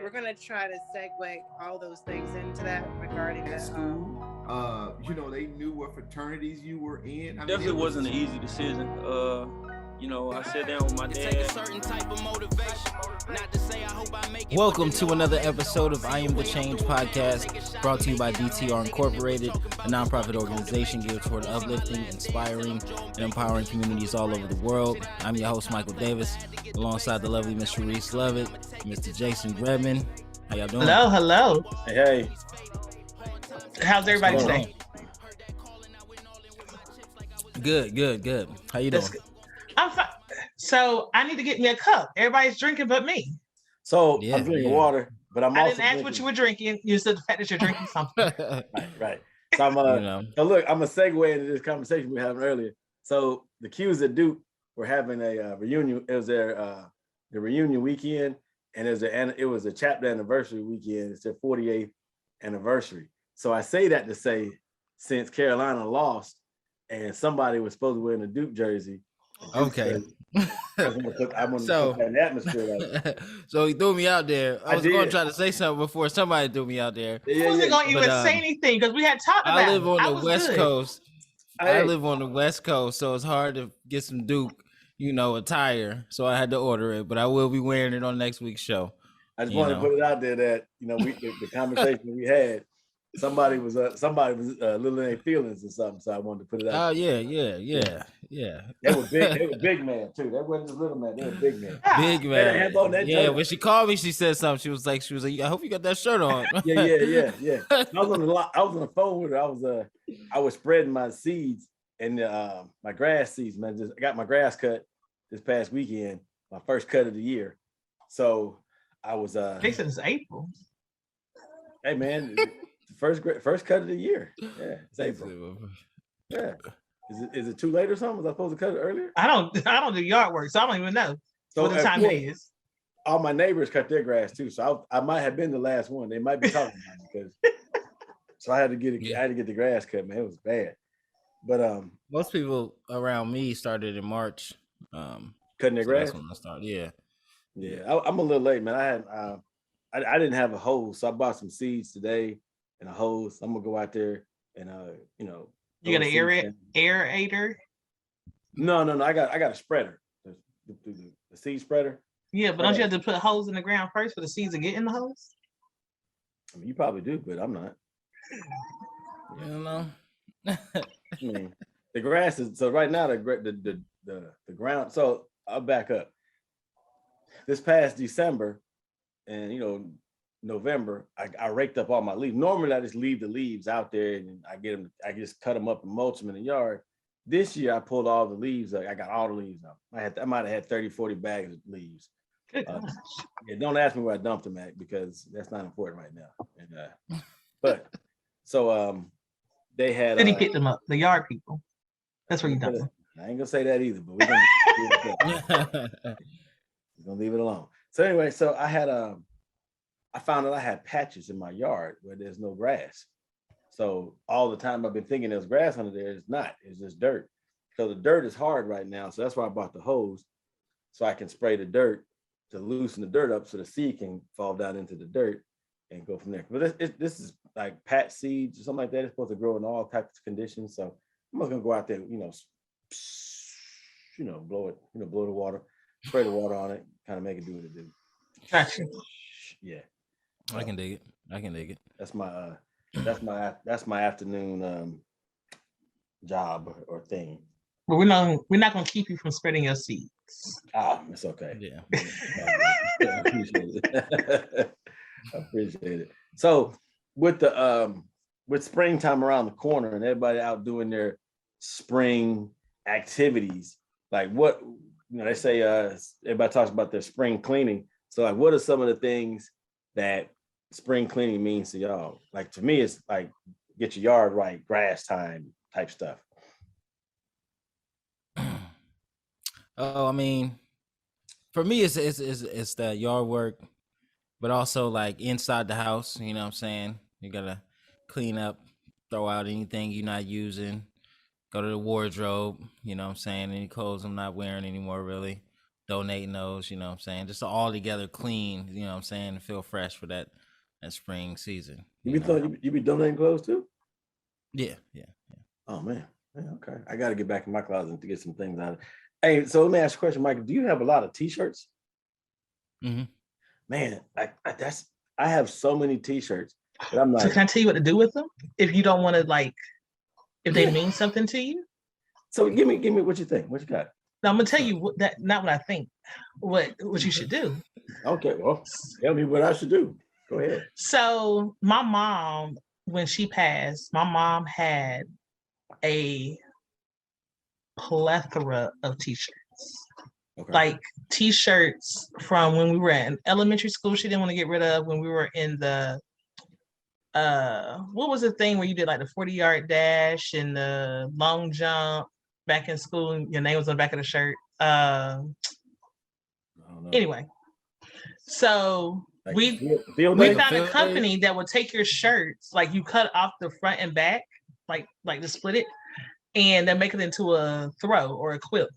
we're gonna try to segue all those things into that regarding At the school, they knew what fraternities you were in. I mean, Definitely wasn't an easy decision. I sat down with my dad. Welcome to another episode of I Am the Change podcast, brought to you by DTR Incorporated, a nonprofit organization geared toward uplifting, inspiring, and empowering communities all over the world. I'm your host, Michael Davis, alongside the lovely Miss Sharice Lovett, Mr. Jason Redman. How y'all doing? Hello. Hey. How's everybody today? Good. How you doing? I'm fine. So I need to get me a cup. Everybody's drinking but me. So I'm drinking water, but I didn't ask what you were drinking. You said the fact that you're drinking something. right. So I'm So look, I'm gonna segue into this conversation we were having earlier. So the Qs at Duke were having a reunion. It was their the reunion weekend, and it was a chapter anniversary weekend. It's their 48th anniversary. So I say that to say, since Carolina lost and somebody was supposed to wear a Duke jersey. Okay. I'm gonna put that in the atmosphere. Like, so he threw me out there. I was going to try to say something before somebody threw me out there. I wasn't going to even say anything because we had talked about it. I live on the West Coast. I live on the West Coast, so it's hard to get some Duke, attire. So I had to order it, but I will be wearing it on next week's show. I just wanted to put it out there that the conversation we had. Somebody was a little in their feelings or something, so I wanted to put it out. Oh yeah. They were big. They were big man too. That wasn't just little man. They were big man. Big man. Yeah. When she called me, she said something. She was like, I hope you got that shirt on. yeah. I was on the phone with her. I was spreading my seeds and my grass seeds. Man, I got my grass cut this past weekend. My first cut of the year. So I was. They said it's April. Hey man. First cut of the year. Yeah, it's April. Yeah. Is it too late or something? Was I supposed to cut it earlier? I don't do yard work, so I don't even know what the time it is. All my neighbors cut their grass too, so I might have been the last one. They might be talking about it because so I had to get it. I had to get the grass cut, man. It was bad. But most people around me started in March. Cutting their grass. That's when I started. Yeah. I'm a little late, man. I didn't have a hose, so I bought some seeds today. And a hose. I'm gonna go out there and You got an aerator? No. I got a spreader. The seed spreader. Yeah, but don't you have to put holes in the ground first for the seeds to get in the hose? I mean, you probably do, but I'm not. I mean, the grass is so right now the ground. So I'll back up. This past December, and November, I raked up all my leaves. Normally, I just leave the leaves out there and I just cut them up and mulch them in the yard. This year, I pulled all the leaves. I got all the leaves out. I might have had 30, 40 bags of leaves. Don't ask me where I dumped them at because that's not important right now. And, they had. Then he picked them up. The yard people. That's where you dumped them. I ain't gonna say that either, but we're gonna leave it alone. So anyway, so I found that I had patches in my yard where there's no grass. So all the time I've been thinking there's grass under there. It's not. It's just dirt. So the dirt is hard right now. So that's why I bought the hose so I can spray the dirt to loosen the dirt up so the seed can fall down into the dirt and go from there. But this is like patch seeds or something like that. It's supposed to grow in all types of conditions. So I'm not gonna go out there, blow the water, spray the water on it, kind of make it do what it do. Gotcha. Yeah. I can dig it. That's my afternoon job or thing. But we're not gonna keep you from spreading your seeds. It's okay. Yeah. I appreciate it. So with springtime around the corner and everybody out doing their spring activities, like what they say everybody talks about their spring cleaning. So like what are some of the things that spring cleaning means to y'all? Like to me, it's like get your yard right, grass time type stuff. Oh, I mean, for me, it's the yard work, but also like inside the house. You know what I'm saying? You gotta clean up, throw out anything you're not using, go to the wardrobe. You know what I'm saying? Any clothes I'm not wearing anymore, really. donating those, you know what I'm saying? Just all together clean, you know what I'm saying, and feel fresh for that spring season. You be donating clothes too? Yeah. Oh man. Yeah, okay. I got to get back in my closet to get some things out of it. Hey, so let me ask you a question, Michael. Do you have a lot of t-shirts? Mm-hmm. Man, I have so many t-shirts. But I'm So like, can I tell you what to do with them? If you don't want to, like, if they mean something to you? so give me what you think. What you got? Now I'm gonna tell you not what I think, what you should do. Okay, well, tell me what I should do. Go ahead. So my mom, when she passed, my mom had a plethora of t-shirts. Okay. Like t-shirts from when we were in elementary school, she didn't want to get rid of. When we were in the what was the thing where you did like the 40-yard dash and the long jump back in school, and your name was on the back of the shirt. Anyway, so Like we field we day? found a Field company that would take your shirts, like you cut off the front and back, like to split it, and then make it into a throw or a quilt.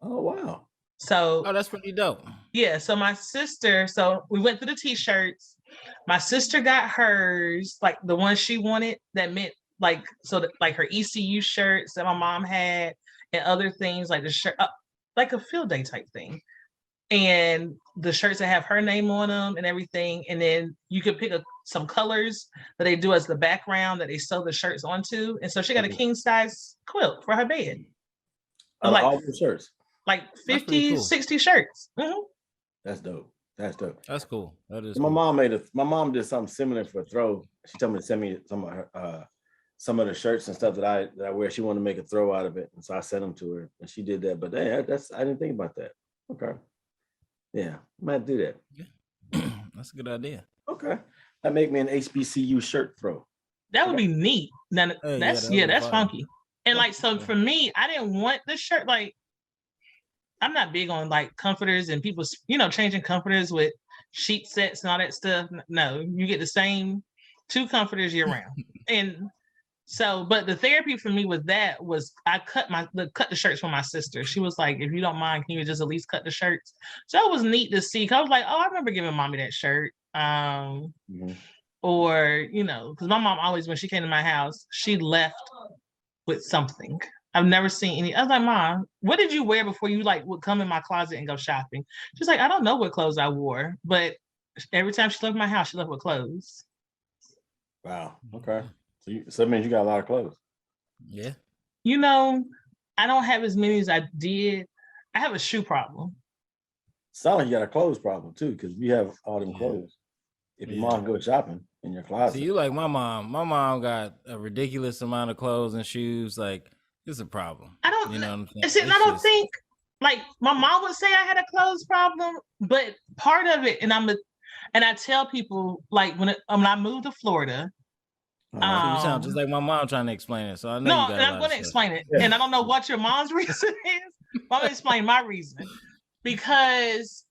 Oh wow. So Oh, that's pretty dope. yeah, so my sister, so we went through the t-shirts. My sister got hers, like the one she wanted, that meant like, so that, like her ECU shirts that my mom had and other things, like the shirt, like a field day type thing. And the shirts that have her name on them and everything. And then you could pick some colors that they do as the background that they sew the shirts onto. And so she got a king size quilt for her bed. Like all the shirts. Like That's 50, cool. 60 shirts. Mm-hmm. That's dope. That's dope. That's cool. That is My cool. my mom did something similar for a throw. She told me to send me some of her some of the shirts and stuff that I wear. She wanted to make a throw out of it. And so I sent them to her and she did that. But hey, I didn't think about that. Okay. Yeah, I might do that. That's a good idea. Okay. That make me an HBCU shirt throw. That would be neat. Now, Hey, that's yeah, that would be that's fun. funky. And like, so for me, I didn't want the shirt. Like, I'm not big on like comforters and people, changing comforters with sheet sets and all that stuff. No, you get the same 2 comforters year round. And so, but the therapy for me with that was I cut the shirts for my sister. She was like, if you don't mind, can you just at least cut the shirts? So it was neat to see. Cause I was like, oh, I remember giving mommy that shirt. Or, because my mom always, when she came to my house, she left with something. I've never seen any. I was like, Mom, what did you wear before you would come in my closet and go shopping? She's like, I don't know what clothes I wore, but every time she left my house, she left with clothes. Wow. Okay. So that means you got a lot of clothes. Yeah. I don't have as many as I did. I have a shoe problem. Sound like you got a clothes problem too, because you have all them clothes. If your mom go shopping in your closet. So you like my mom. My mom got a ridiculous amount of clothes and shoes. Like, it's a problem. I don't, you know what I'm saying? See, I don't think, like, my mom would say I had a clothes problem, but part of it, and I tell people, like, when I moved to Florida. So you sound just like my mom trying to explain it. So I know. No, and I'm going to explain it. Yeah. And I don't know what your mom's reason is. I'm going to explain my reason. Because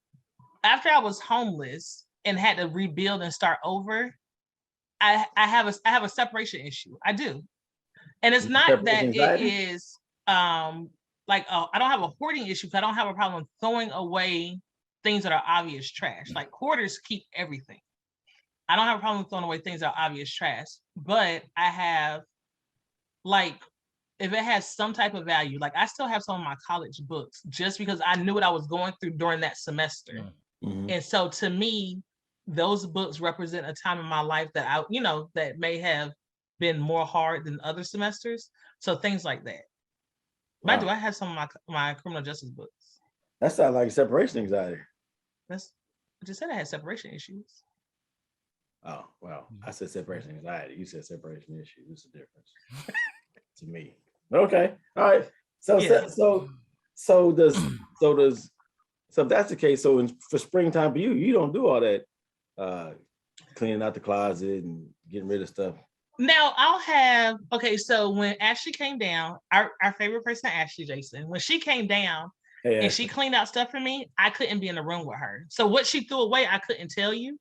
after I was homeless and had to rebuild and start over, I have a separation issue. I do. And it's not that it is I don't have a hoarding issue because I don't have a problem throwing away things that are obvious trash. Like hoarders keep everything. I don't have a problem throwing away things that are obvious trash, but I have, like, if it has some type of value, like I still have some of my college books just because I knew what I was going through during that semester. Mm-hmm. And so to me, those books represent a time in my life that that may have been more hard than other semesters. So things like that. Wow. But I have some of my criminal justice books. That sounds like separation anxiety. I just said I had separation issues. Oh, well, I said separation anxiety. You said separation issues. There's a difference to me. Okay. All right. So if that's the case, so for springtime for you don't do all that cleaning out the closet and getting rid of stuff. Now I'll have, so when Ashley came down, our favorite person, Ashley Jason, when she came down and she cleaned out stuff for me, I couldn't be in the room with her. So what she threw away, I couldn't tell you.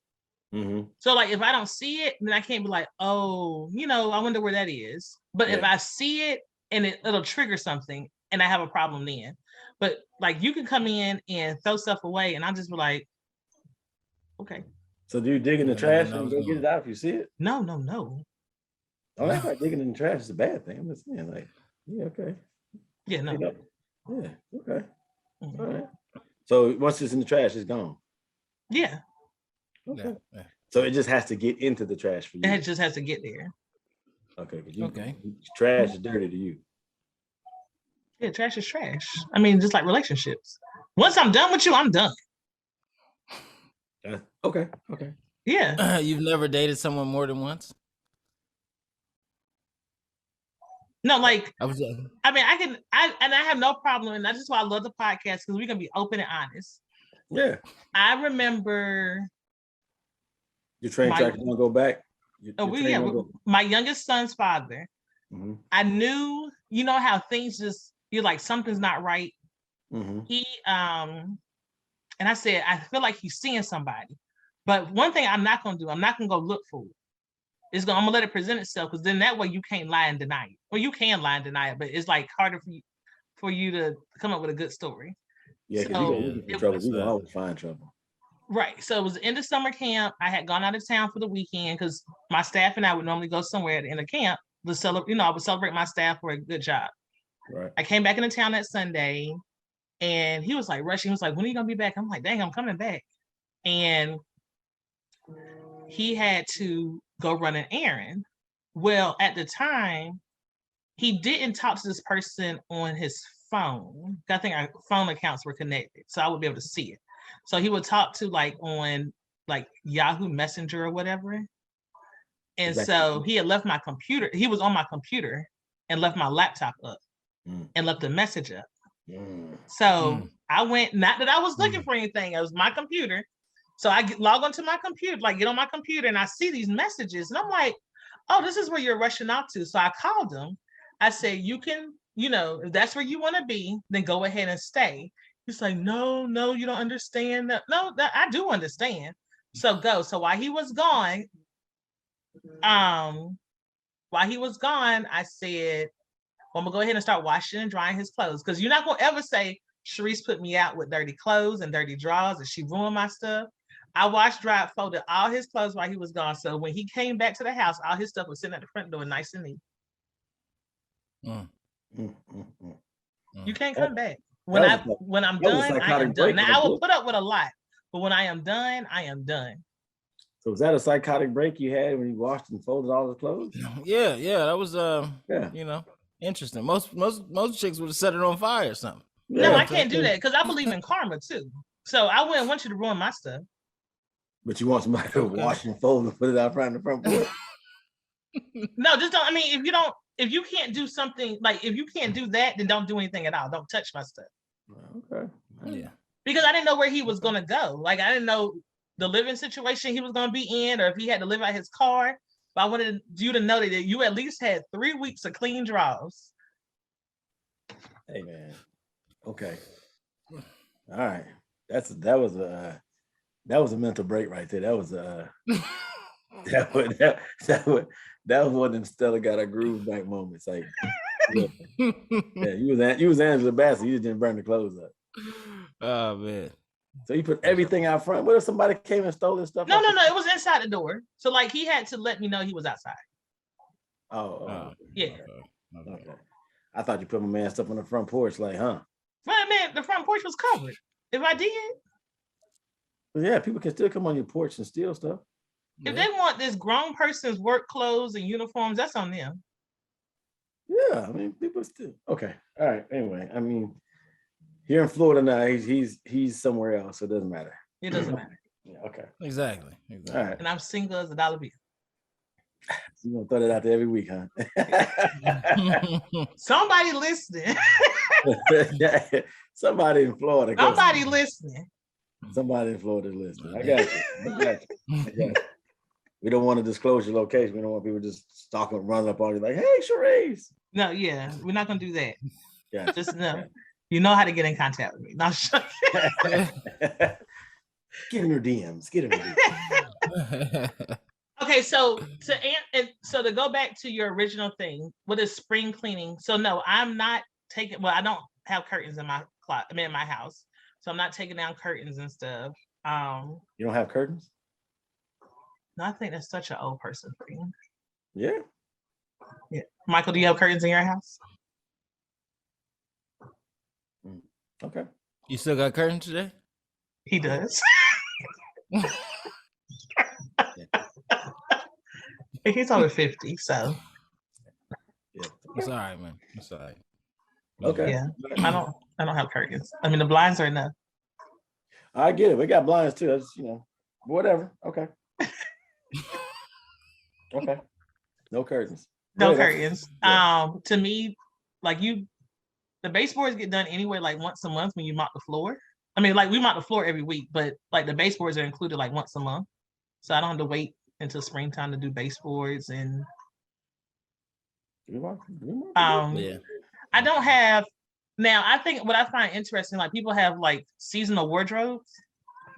Mm-hmm. So like if I don't see it, then I can't be like, oh, I wonder where that is. But if I see it and it'll trigger something and I have a problem then. But like you can come in and throw stuff away, and I'll just be like, okay. So do you dig in the Yeah, trash no, and go get it out if you see it? No. Don't act like digging in the trash is a bad thing. I'm just saying, like, yeah, okay. Yeah, no. You know? Yeah, okay. Mhm. All right. So once it's in the trash, it's gone. Yeah, Okay. Yeah. So it just has to get into the trash for you. it just has to get there. Okay. 'Cause you, Okay. Trash is dirty to you. Yeah, trash is trash. I mean, just like relationships. Once I'm done with you, I'm done. Okay. Okay. Yeah. You've never dated someone more than once? No, like I was. I mean, I have no problem, and that's just why I love the podcast because we can be open and honest. Yeah. I remember Your train My- track gonna go back. my youngest son's father. Mm-hmm. I knew, you know how things just you're like something's not right. Mm-hmm. He and I said I feel like he's seeing somebody, but one thing I'm not gonna do, I'm not gonna go look for it. I'm gonna let it present itself because then that way you can't lie and deny it. Well, you can lie and deny it, but it's like harder for you to come up with a good story. Yeah, because So, you gonna look for trouble. You gonna always find trouble. Right. So it was the end of summer camp. I had gone out of town for the weekend because my staff and I would normally go somewhere at the end of camp to celebrate. I would celebrate my staff for a good job. Right. I came back into town that Sunday, and he was like rushing. He was like, "When are you gonna be back?" I'm like, "Dang, I'm coming back." And he had to go run an errand. Well, at the time, he didn't talk to this person on his phone. I think our phone accounts were connected, so I would be able to see it. So he would talk to like on like Yahoo Messenger or whatever. And Exactly. so he had left my computer. He was on my computer and left my laptop up and left a message up. So I went, not that I was looking for anything, it was my computer. So I log onto my computer, like get on my computer, and I see these messages, and I'm like, oh, this is where you're rushing off to. So I called him. I said, you can, if that's where you want to be, then go ahead and stay. He's like, no, you don't understand that. No, I do understand. So go. So while he was gone, I said, well, I'm gonna go ahead and start washing and drying his clothes. Because you're not gonna ever say Sharice put me out with dirty clothes and dirty drawers and she ruined my stuff. I washed, dried, folded all his clothes while he was gone. So when he came back to the house, all his stuff was sitting at the front door nice and neat. You can't come back. When I'm done, I am done. Now I will put up with a lot, but when I am done, I am done. So was that a psychotic break you had when you washed and folded all the clothes? Yeah, that was interesting. Most chicks would have set it on fire or something. No, I can't do that because I believe in karma too. So I wouldn't want you to ruin my stuff. But you want somebody to wash and fold and put it out front in the front porch? No, just don't. I mean, if you can't do something, like if you can't do that, then don't do anything at all. Don't touch my stuff. Okay. Yeah. Because I didn't know where he was gonna go. Like I didn't know the living situation he was gonna be in, or if he had to live out his car. But I wanted you to know that you at least had 3 weeks of clean drawers. Hey man. Okay. All right. That was a mental break right there. That was that was one of them Stella got a groove back moments. Like you was Angela Bassett, you just didn't burn the clothes up. Oh man. So you put everything out front. What if somebody came and stole this stuff? No, it was inside the door. So like he had to let me know he was outside. Yeah. Okay. I thought you put my man stuff on the front porch, like, huh? Well, man, the front porch was covered. If I did, Well, yeah, people can still come on your porch and steal stuff. if they want this grown person's work clothes and uniforms, that's on them. Yeah, I mean, people still okay. All right. Anyway, I mean, here in Florida now, he's somewhere else, so it doesn't matter. It doesn't matter. Yeah, okay. Exactly. All right. And I'm single as a dollar bill. You gonna throw that out there every week, huh? Somebody listening. Somebody in Florida. Somebody listening. Somebody in Florida listening. I got you. We don't want to disclose your location. We don't want people just stalking, running up on you like, hey, Sharice. No, yeah, we're not gonna do that. Yeah. Just know. You know how to get in contact with me. Not sure. Get in your DMs. Get in your DMs. Okay, so to go back to your original thing, what is spring cleaning? So no, I'm not taking. Well, I don't have curtains in my in my house. So I'm not taking down curtains and stuff. You don't have curtains? No, I think that's such an old person thing. Yeah. Yeah. Michael, do you have curtains in your house? Okay. You still got curtains today? He does. He's over 50, so Yeah. It's all right, man. It's all right. Okay. yeah. I don't have curtains. I mean, the blinds are enough. I get it. We got blinds too. That's, whatever. Okay. Okay. No curtains. No Yeah, curtains. yeah. To me, like the baseboards get done anyway, like once a month when you mop the floor. I mean, like we mop the floor every week, but like the baseboards are included like once a month. So I don't have to wait until springtime to do baseboards. And Yeah. I don't have now. I think what I find interesting, like people have like seasonal wardrobes.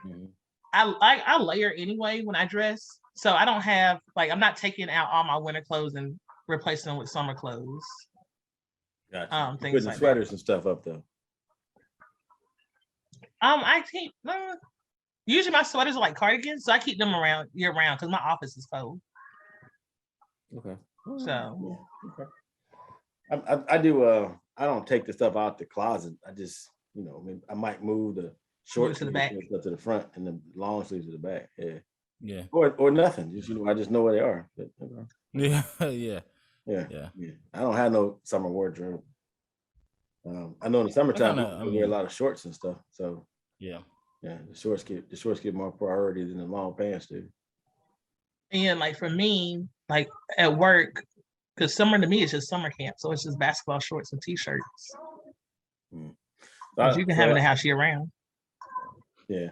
Mhm. I layer anyway when I dress, so I don't have like I'm not taking out all my winter clothes and replacing them with summer clothes. Gotcha. You Things putting like sweaters and stuff up though. I keep usually my sweaters are like cardigans, so I keep them around year round because my office is cold. Okay. So I do. I don't take the stuff out the closet. I just, I might move the short Move to the sleeves back. and stuff to the front and the long sleeves to the back. Yeah. Yeah. Or nothing. Just I just know where they are. But, Yeah. Yeah. yeah. Yeah. Yeah. I don't have no summer wardrobe. I know in the summertime we wear a lot of shorts and stuff. So Yeah. yeah, the shorts get more priority than the long pants do. and like for me, like at work, because summer to me is just summer camp, so it's just basketball shorts and t-shirts. Which you can have in the house year round. Yeah.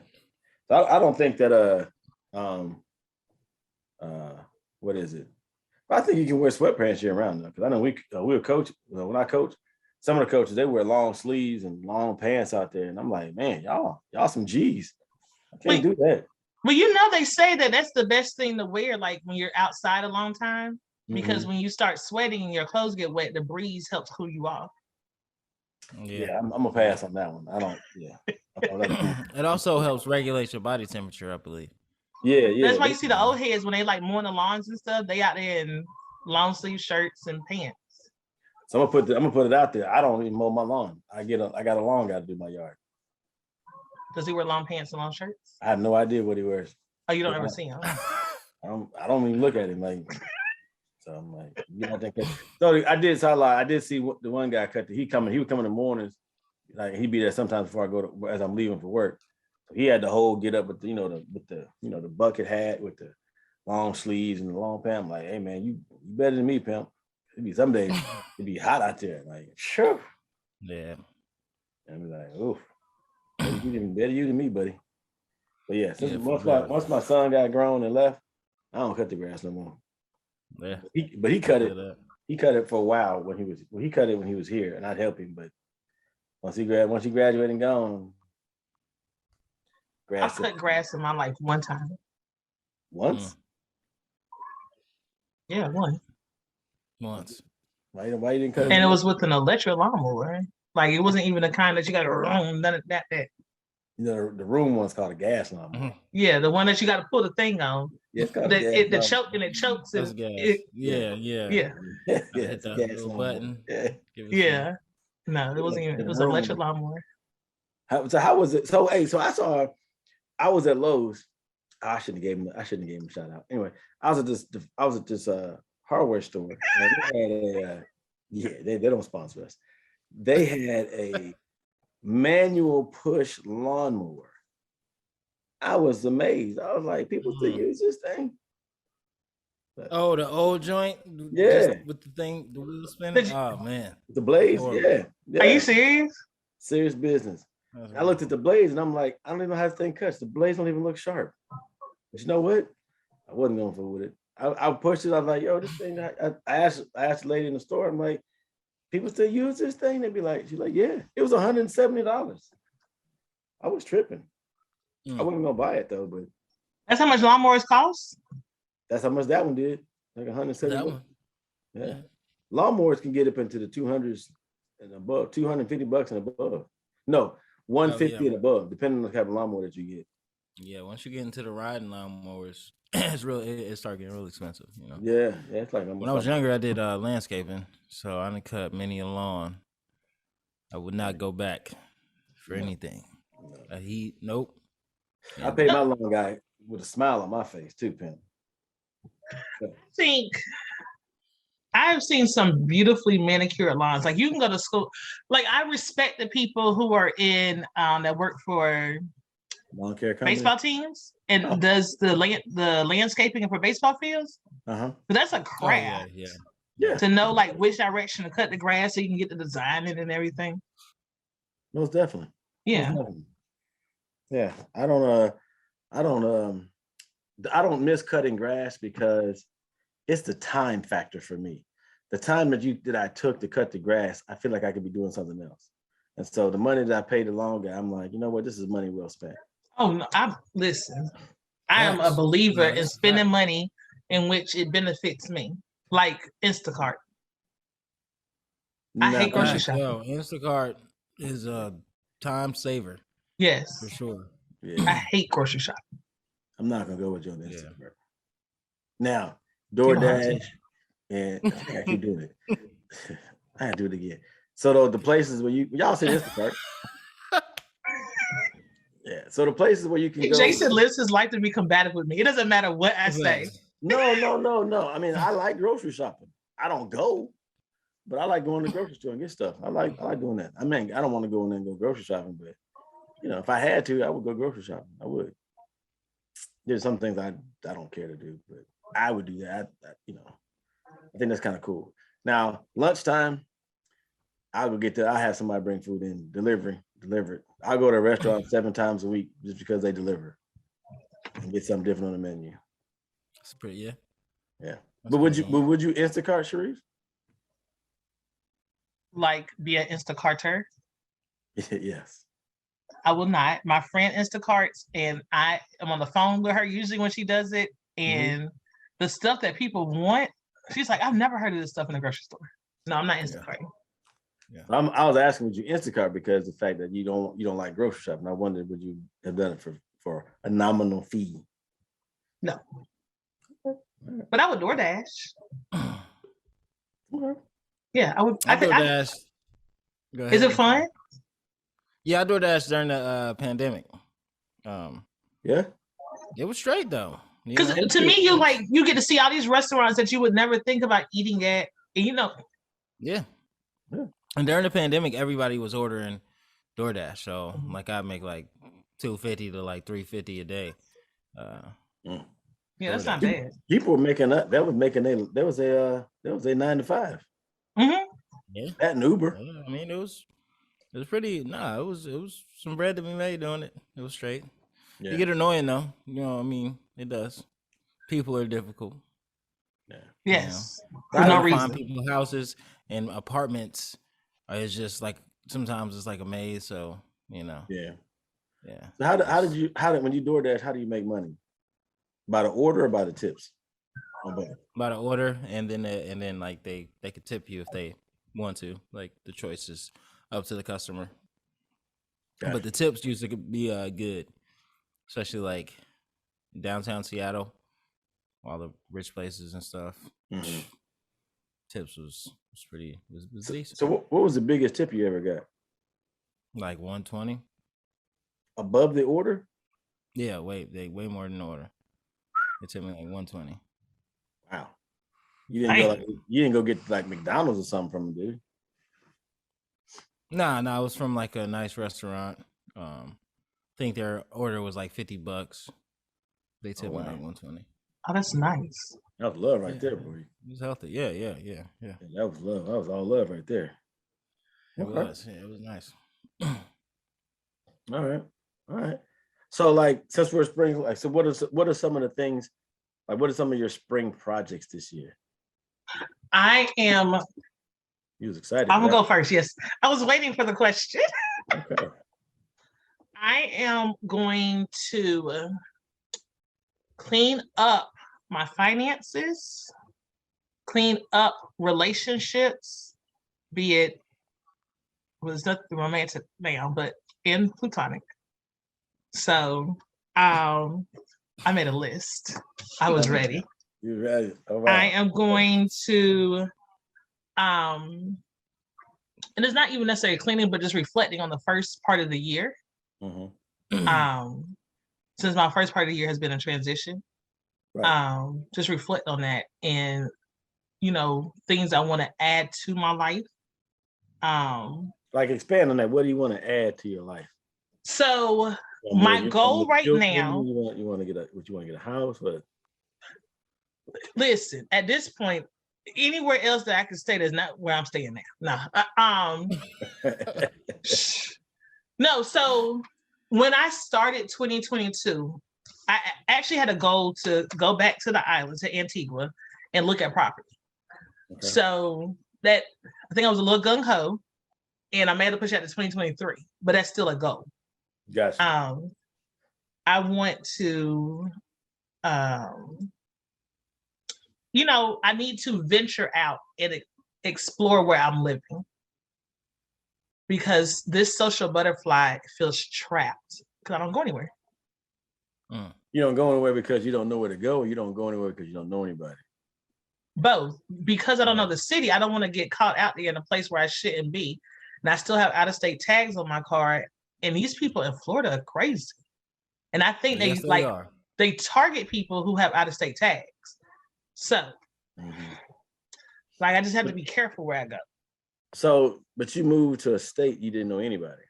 So I don't think that what is it? I think you can wear sweatpants year round though, because I know we were coach when I coach. Some of the coaches they wear long sleeves and long pants out there, and I'm like, man, y'all some G's. I can't do that. Well, they say that that's the best thing to wear, like when you're outside a long time, because when you start sweating and your clothes get wet, the breeze helps cool you off. Yeah, I'm gonna pass on that one. I don't. Yeah. It also helps regulate your body temperature, I believe. Yeah. That's why you see the old heads when they like mowing the lawns and stuff. They out there in long sleeve shirts and pants. So I'm gonna put it out there. I don't even mow my lawn. I got a lawn guy to do my yard. Does he wear long pants and long shirts? I have no idea what he wears. Oh, you don't ever see him. I don't even look at him like. So I'm like, so I did see the one guy he would come in the mornings, like he'd be there sometimes before I go to as I'm leaving for work. So he had the whole get up with the bucket hat with the long sleeves and the long pants. I'm like, hey man, you better than me, pimp. Some days it'd be hot out there. Like, sure. Yeah. And I'm like, oof. Better you than me, buddy. But yeah, once my son got grown and left, I don't cut the grass no more. Yeah. But he cut it. He cut it for a while he cut it when he was here, and I'd help him. But once he graduated and gone, I cut grass in my life one time. Once? Yeah, once. Why you didn't cut it? And it was with an electric lawnmower. Like it wasn't even the kind that you got to run none of that. The room one's called a gas lawnmower. Yeah, the one that you got to pull the thing on. Yeah, it's called the choke and it chokes. That's gas. Yeah. It's that gas little lawnmower. button. Yeah. No, it wasn't even. It was an electric lawnmower. So how was it? So I was at Lowe's. I shouldn't have gave him a shout out. Anyway, I was at this hardware store. And they don't sponsor us. They had a manual push lawnmower. I was amazed. I was like, people still use this thing? But, oh, the old joint? Yeah. With the thing, the wheel spinning? Oh, man. The blades? Yeah. Are you serious? Serious business. I looked at the blades and I'm like, I don't even know how this thing cuts. The blades don't even look sharp. But you know what? I wasn't going to fool with it. I pushed it. I was like, yo, this thing. I asked the lady in the store. I'm like, people still use this thing? They'd be like, she's like, yeah. It was $170. I was tripping. I wasn't gonna buy it though, but that's how much lawnmowers cost. That's how much that one did. Like $170. Yeah. Lawnmowers can get up into the 200s and above, $250 and above. No, 150 yeah. and above, depending on the type of lawnmower that you get. Yeah, once you get into the riding lawnmowers, it's real. It start getting real expensive. You know. Yeah, it's like When I was younger, I did landscaping, so I done cut many a lawn. I would not go back for anything. Nope. I paid my lawn guy with a smile on my face too, Pim. I have seen some beautifully manicured lawns. Like you can go to school. Like I respect the people who are in that work for Lawn care company. baseball teams and does the landscaping for baseball fields. But that's a craft. Yeah. To know like which direction to cut the grass so you can get the design in and everything. Most definitely. Yeah. Most definitely. Yeah. I don't miss cutting grass because it's the time factor for me. The time that I took to cut the grass, I feel like I could be doing something else. And so the money that I paid the lawn guy, I'm like, you know what, this is money well spent. Oh no, listen. I am a believer in spending money in which it benefits me, like Instacart. I hate grocery shopping. Yo, Instacart is a time saver. Yes, for sure. Yeah. I hate grocery shopping. I'm not gonna go with you on Instacart. Yeah. Now, DoorDash, and I keep doing it. I had to do it again. So the places where y'all say Instacart. Yeah. So the places where you can go. Jason lives his life to be combative with me. It doesn't matter what I say. No. I mean, I like grocery shopping. I don't go, but I like going to the grocery store and get stuff. I like doing that. I mean, I don't want to go in there and go grocery shopping, but if I had to, I would go grocery shopping. I would. There's some things I don't care to do, but I would do that. I think that's kind of cool. Now, lunchtime, I'll go get that. I have somebody bring food in, deliver it. I'll go to a restaurant 7 times a week just because they deliver and get something different on the menu. That's pretty, yeah. Yeah. But would you Instacart, Sharif? Like be an Instacarter? Yes. I will not. My friend Instacarts, and I am on the phone with her usually when she does it. And the stuff that people want, she's like, I've never heard of this stuff in the grocery store. No, I'm not Instacarting. Yeah. I was asking, would you Instacart because the fact that you don't like grocery shopping. I wondered, would you have done it for a nominal fee? No. But I would DoorDash. Okay. Yeah, I would. I DoorDash. Go ahead. Is it fun? Yeah, I DoorDash during the pandemic. Yeah. It was straight though. Because to me, you get to see all these restaurants that you would never think about eating at. And Yeah. And during the pandemic, everybody was ordering DoorDash. So like I make like $250 to like $350 a day. Yeah, that's not bad. People were making that. That was a 9 to 5. Mm-hmm. Yeah. That and Uber. Yeah, I mean, it was pretty. Nah, it was some bread to be made doing it. It was straight. Yeah. You get annoying though. I mean, it does. People are difficult. Yeah. Yes. For no reason. Find people's houses and apartments. It's just like sometimes it's like a maze. So Yeah. Yeah. So when you DoorDash, how do you make money? By the order or by the tips? By the order, and then like they could tip you if they want to. Like the choice is up to the customer. Gotcha. But the tips usually could be good, especially like downtown Seattle, all the rich places and stuff. Mm-hmm. Tips was decent. So what was the biggest tip you ever got? Like 120. Above the order? Yeah, way more than the order. It took me like 120. Wow. You didn't go get like McDonald's or something from them, did you? Nah, it was from like a nice restaurant. I think their order was like $50. They tipped me like 120. Oh, that's nice. That was love right there, boy. It was healthy. Yeah. That was love. That was all love right there. It was. Yeah, it was nice. All right. So like, since we're spring, like, so what are some of the things, like what are some of your spring projects this year? You was excited. I'm gonna go first. Yes. I was waiting for the question. Okay. I am going to clean up my finances, clean up relationships, be it was nothing romantic now, but in platonic. So I made a list. I was ready. You ready? All I right. am going to and it's not even necessarily cleaning, but just reflecting on the first part of the year. Mhm. Since my first part of the year has been a transition. Right. Just reflect on that and things I want to add to my life. Like expand on that. What do you want to add to your life? So my goal right now. You want to get a house? What? Listen, at this point, anywhere else that I can stay, that's not where I'm staying now. No. No. So when I started 2022, I actually had a goal to go back to the island, to Antigua, and look at property. Okay. So that I think I was a little gung ho, and I made a push out to 2023, but that's still a goal. Gotcha. I want to, I need to venture out and explore where I'm living, because this social butterfly feels trapped because I don't go anywhere. You don't go anywhere because you don't know where to go. Or you don't go anywhere because you don't know anybody. Both. Because I don't know the city, I don't want to get caught out there in a place where I shouldn't be. And I still have out-of-state tags on my car. And these people in Florida are crazy. And I think they target people who have out-of-state tags. So, I just have to be careful where I go. So, but you moved to a state you didn't know anybody.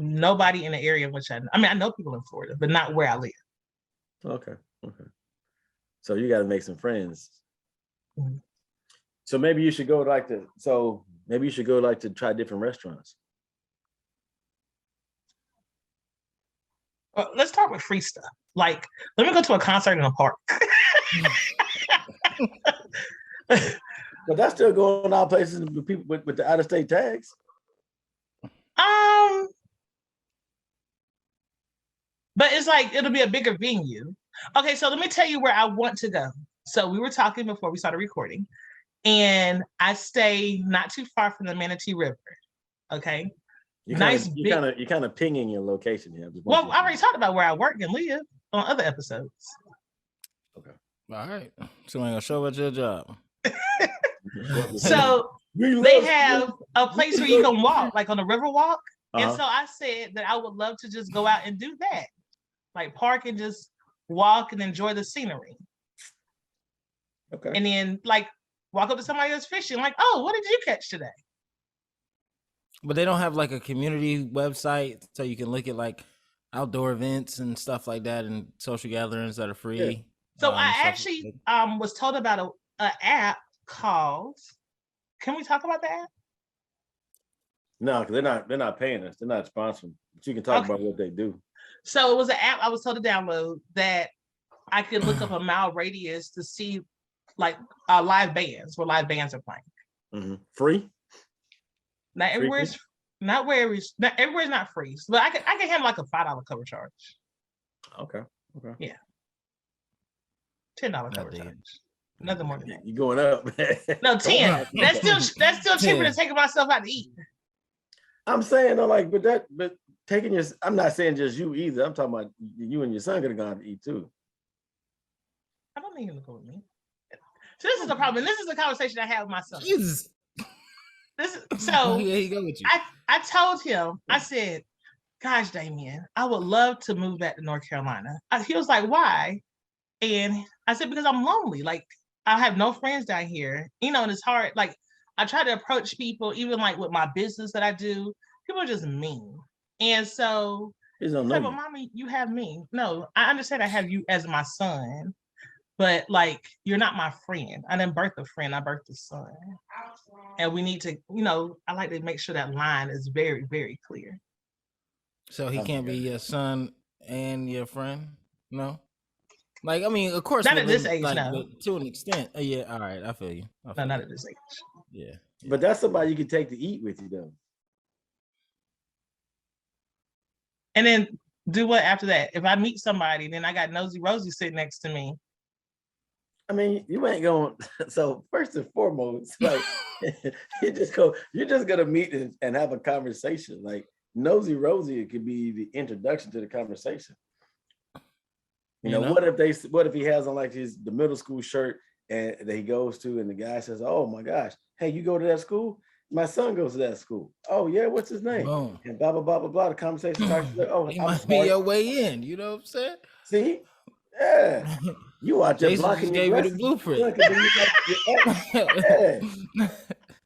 Nobody in the area in which I know people in Florida, but not where I live. Okay. So you got to make some friends. Mm-hmm. So maybe you should go to try different restaurants. Well, let's start with free stuff. Like, let me go to a concert in a park. But that's still going out places with people with the out-of-state tags. But it's like, it'll be a bigger venue. Okay, so let me tell you where I want to go. So we were talking before we started recording, and I stay not too far from the Manatee River. Okay. You're kind of pinging your location here. Well, I already talked about where I work and live on other episodes. Okay. All right. So I'm gonna show up at your job. So they have a place where you can walk, like on a river walk. And so I said that I would love to just go out and do that. Like park and just walk and enjoy the scenery. Okay. And then like walk up to somebody that's fishing, like, oh, what did you catch today? But they don't have like a community website so you can look at like outdoor events and stuff like that and social gatherings that are free. Yeah. So I actually was told about an app called, can we talk about the app? No, because they're not paying us. They're not sponsoring. But you can talk about what they do. So it was an app I was told to download that I could look up a mile radius to see like live bands, where live bands are playing. Mm-hmm. Free? Not everywhere's not everywhere's not free. But I can handle like a $5 cover charge. Okay. Yeah. $10 cover charge. Nothing more than that. You're going up. No, 10. That's still cheaper than taking myself out to eat. I'm saying but taking your, I'm not saying just you either. I'm talking about you and your son could have gone to eat too. I don't need him to go with me. So this is the problem. This is the conversation I had with my son. Jesus. So here you go with you. I told him, I said, gosh, Damien, I would love to move back to North Carolina. He was like, why? And I said, because I'm lonely. Like, I have no friends down here, and it's hard. Like, I try to approach people, even like with my business that I do, people are just mean. And so, but mommy, you have me. No, I understand I have you as my son, but like, you're not my friend. I didn't birth a friend, I birthed a son. And we need to, I like to make sure that line is very, very clear. So he can't be your son and your friend? No? Like, I mean, of course. Not at this age, no. To an extent. Yeah, all right, I feel you. No, not at this age. Yeah. But that's somebody you can take to eat with you, though. And then do what after that? If I meet somebody, then I got Nosy Rosie sitting next to me. I mean, you ain't going. So first and foremost, like You're just gonna meet and have a conversation. Like Nosy Rosie, it could be the introduction to the conversation. You know, what if he has on like the middle school shirt and that he goes to, and the guy says, "Oh my gosh, hey, you go to that school? My son goes to that school. Oh yeah, what's his name?" Boom. And blah blah blah blah blah. The conversation starts. Oh, He I'm might sorry. be your way in. You know what I'm saying? See, yeah, you out there Jason blocking just your gave you the blessings. blueprint. Yeah.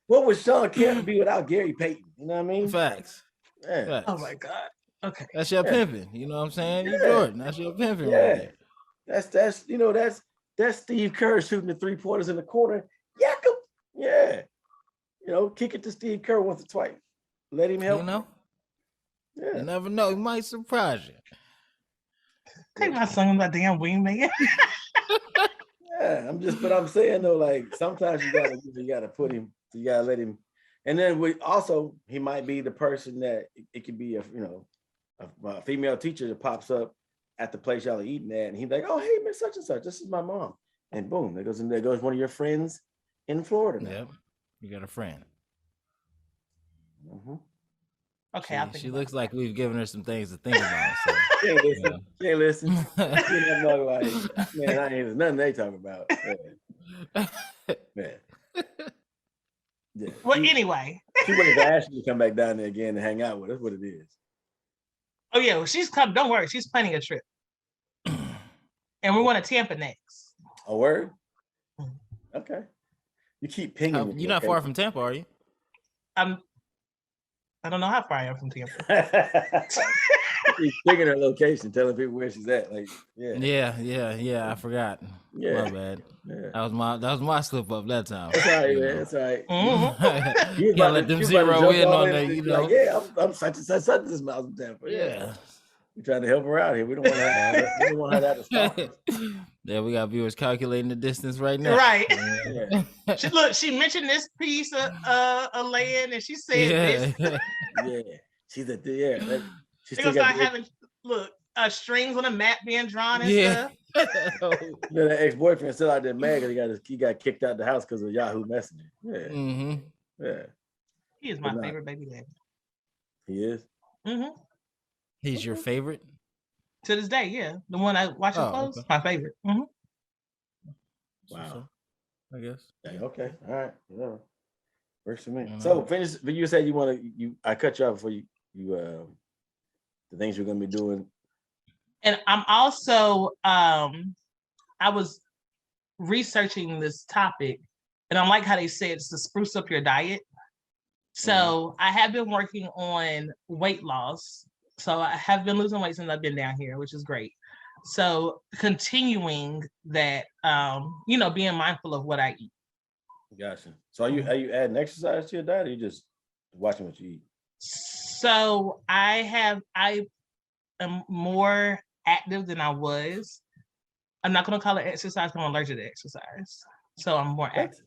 What would Sean Kemp be without Gary Payton? You know what I mean? Facts. Yeah. Facts. Oh my God. Okay. That's your pimping. You know what I'm saying? You Yeah. Jordan. That's your pimping right Yeah. there. That's Steve Kerr shooting the 3-pointers in the corner. Yakum. Yeah. You know, kick it to Steve Kerr once or twice. Let him help. You know? Yeah. You never know. He might surprise you. Take my son that damn wingman. Yeah, I'm saying though, like sometimes you gotta put him, you gotta let him, and then he might be the person that it could be a female teacher that pops up at the place y'all are eating at, and he's like, "Oh, hey, Miss Such and Such, this is my mom," and boom, there goes one of your friends in Florida. Yep. You got a friend. Mm-hmm. Okay, I'll think She about looks it. like we've given her some things to think about. So. Can't listen. Yeah. Can't listen. I'm not like, man, I ain't hear nothing they talk about. Man. Yeah. Well, anyway. She waited for Ashley to come back down there again and hang out with us. That's what it is. Oh yeah, well, she's come. Don't worry, she's planning a trip, and we're going to Tampa next. A word? Okay. You keep pinging me. You're not far from Tampa, are you? I don't know how far I am from Tampa. She's picking her location, telling people where she's at. Like, yeah. Yeah. I forgot. Yeah. My bad. Yeah. That was my slip up that time. That's all right, man. That's all right. Mhm. You Can't let them zero in on that, you know. Like, yeah, I'm such and such this miles from Tampa. Yeah. We're trying to help her out here. We don't want her to have to stop us. Yeah, we got viewers calculating the distance right now. Right. Yeah. She mentioned this piece of land, and she said this. Yeah. She's a yeah. She They're still gonna start got having strings on a map being drawn and Yeah. stuff. that ex-boyfriend still out there mad because he got kicked out the house because of Yahoo Messenger. Yeah. Mm-hmm. Yeah. He is my Good night. favorite baby daddy. He is. Hmm. He's your favorite? To this day, yeah, the one I watch him close, okay. my favorite. Hmm. Wow. I guess. Okay. All right. Whatever. Works for me. Mhm. So finish. But you said I cut you off before you the things you're gonna be doing. And I'm also I was researching this topic, and I like how they said it's to spruce up your diet. So I have been working on weight loss. So I have been losing weight since I've been down here, which is great. So continuing that, being mindful of what I eat. Gotcha. So are you adding exercise to your diet, or you just watching what you eat? So I am more active than I was. I'm not going to call it exercise. I'm allergic to exercise. So I'm more active.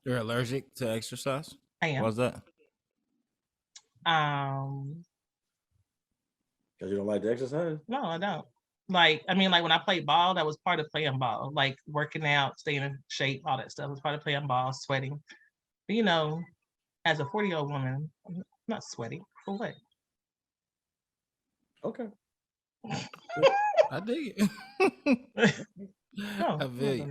You're allergic to exercise? I am. What's that? Because you don't like to exercise? No, I don't. Like when I played ball, that was part of playing ball. Like working out, staying in shape, all that stuff was part of playing ball, sweating. But as a 40-year-old woman, I'm not sweating. For what? Okay. I dig it. No, I feel you.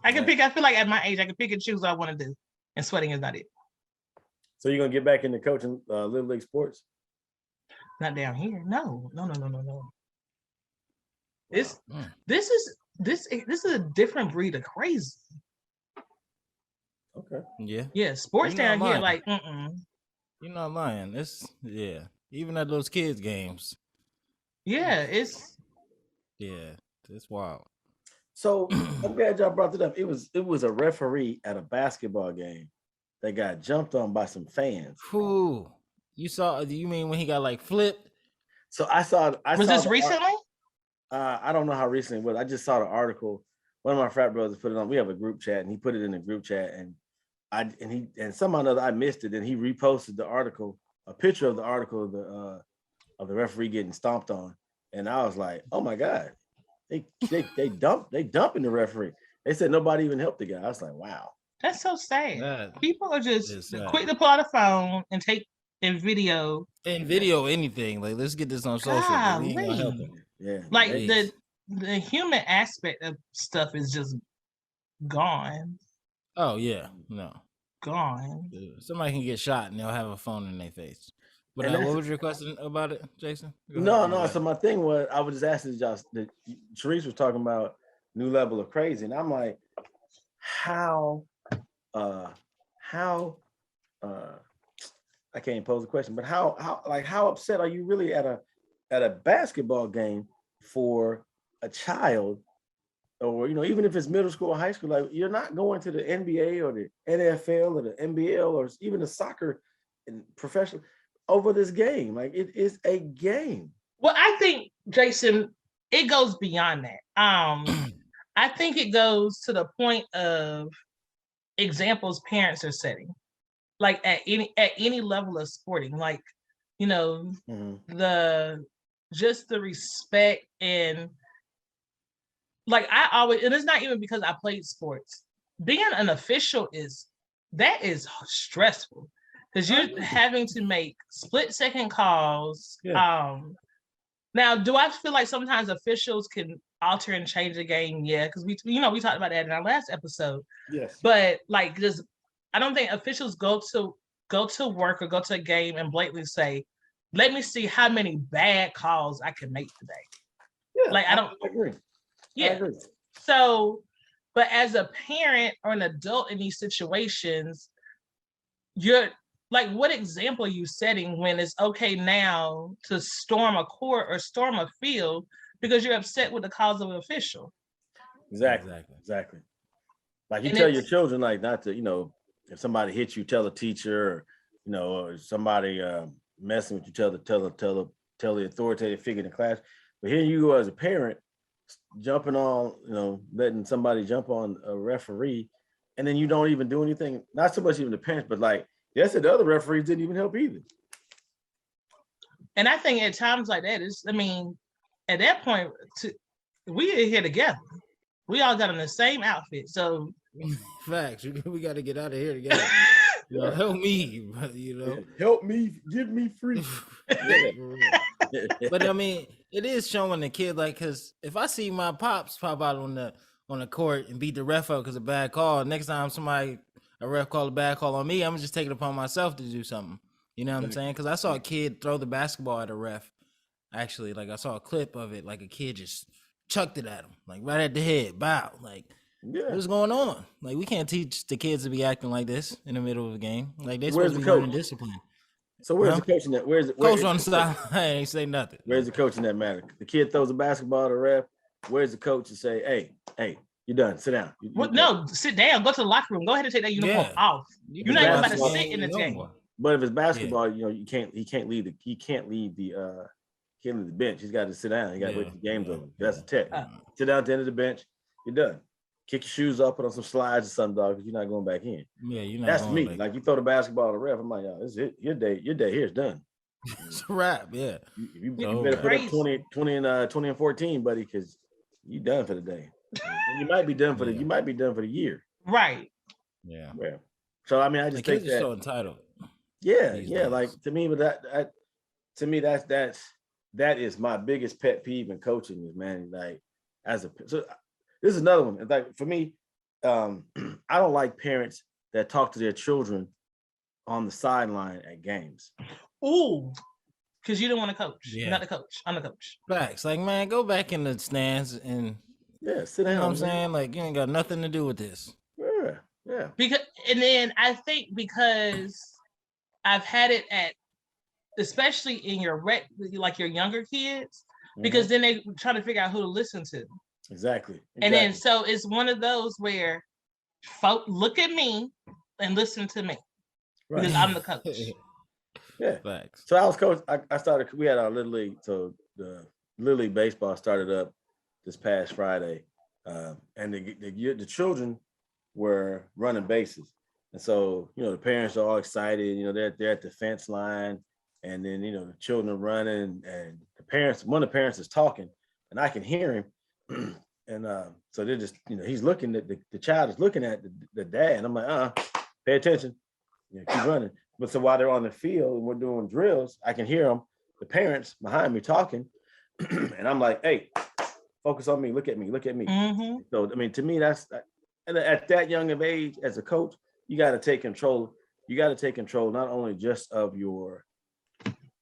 I feel like at my age, I can pick and choose what I want to do. And sweating is not it. So you're gonna get back into coaching Little League sports? Not down here. No. This Mm. this is a different breed of crazy. Okay. Yeah. Yeah, sports You're not down here, lying. like, You're not lying. Even at those kids' games. yeah, it's It's wild. So I'm glad y'all brought it up. It was a referee at a basketball game that got jumped on by some fans. Whew. You mean when he got like flipped? So I saw was this the recently? I don't know how recent it was. I just saw the article. One of my frat brothers put it on. We have a group chat, and he put it in the group chat, and somehow or another I missed it. And he reposted the article, a picture of the article of the referee getting stomped on, and I was like, oh my god, they dumping the referee. They said nobody even helped the guy. I was like, wow. That's so sad. That People are just is sad. quick to pull out a phone and take in video. And video anything. Like, let's get this on social. But we ain't gonna help Golly. it. Yeah. Like Jeez. the human aspect of stuff is just gone. Oh yeah, no. Gone. Somebody can get shot and they'll have a phone in their face. But And that's- what was your question about it, Jason? Go No, ahead. no. So my thing was, I was just asking y'all. That Sharice was talking about new level of crazy, and I'm like, how, I can't pose a question, but how upset are you really at a basketball game for a child, or even if it's middle school or high school, like you're not going to the NBA or the NFL or the NBL or even the soccer and professional over this game. Like, it is a game. Well, I think, Jason, it goes beyond that. I think it goes to the point of examples parents are setting, like at any level of sporting, like Mhm. the respect, and like I always, and it's not even because I played sports. Being an official is stressful because you're having to make split-second calls. Yeah. Now, do I feel like sometimes officials can alter and change the game? Yeah, because we talked about that in our last episode. Yes. But like, I don't think officials go to work or go to a game and blatantly say, "Let me see how many bad calls I can make today." Yeah. Like, I agree. Yeah. I agree. So, but as a parent or an adult in these situations, you're like, what example are you setting when it's okay now to storm a court or storm a field because you're upset with the calls of an official? Exactly. Like, you And tell your it's- children, like, not to, if somebody hits you, tell a teacher, or somebody messing with you, tell the authoritative figure in the class. But here you go as a parent, jumping on, letting somebody jump on a referee, and then you don't even do anything. Not so much even the parents, but like, yes, the other referees didn't even help either. And I think at times like that at that point, we are here together. We all got on the same outfit. So Facts. We got to get out of here together. Help me, Help me, give me free. But I mean, it is showing the kid, like, because if I see my pops pop out on the court and beat the ref up because of a bad call, next time a ref call a bad call on me, I'm just taking it upon myself to do something. You know what I'm saying? Because I saw a kid throw the basketball at a ref. Actually, like, I saw a clip of it, like a kid just chucked it at him, like right at the head, bow. Like, what's going on? Like, we can't teach the kids to be acting like this in the middle of a game. Like, they're supposed to be learning discipline. So where's the coach in that? Coach on the side? I ain't say nothing. Where's the coach in that matter? The kid throws a basketball at the ref. Where's the coach to say, hey, you're done. Sit down. no, sit down. Go to the locker room. Go ahead and take that uniform off. You're not even about to sit in the game. But if it's basketball, he can't leave the bench. He's got to sit down. He got to wait for the game's over. That's a tech. Sit down at the end of the bench. You're done. Kick your shoes up, put on some slides or something, dog, because you're not going back in. Yeah, you're not. That's me. Like, you throw the basketball at the ref, I'm like, yo, this is it. Your day here is done. It's a wrap. Yeah. You better put up 20 and 14, buddy, because you done for the day. You might be done for the year. Right. Yeah. So I mean, I just think kids are so entitled. Yeah. Like, to me, but that is my biggest pet peeve in coaching is, man, like, so this is another one. Like, for me, I don't like parents that talk to their children on the sideline at games. Ooh, because you don't want to coach. Yeah. You're not the coach. I'm the coach. Facts. Like, man, go back in the stands and sit down. You know what I'm saying? Like, you ain't got nothing to do with this. Yeah. And then I think because I've had it especially in your younger kids, because then they try to figure out who to listen to. Exactly. And then so it's one of those where folk look at me and listen to me because I'm the coach. Yeah. Facts. So I was coach. We had our Little League. So the Little League baseball started up this past Friday. And the children were running bases. And so, the parents are all excited, they're at the fence line, and then, the children are running, and one of the parents is talking, and I can hear him. And so they're just, he's looking at the child is looking at the dad. And I'm like, pay attention. Keep running. But so while they're on the field and we're doing drills, I can hear them, the parents behind me talking. And I'm like, hey, focus on me. Look at me. Mm-hmm. So, I mean, to me, that's at that young of age as a coach, you got to take control. You got to take control not only just of your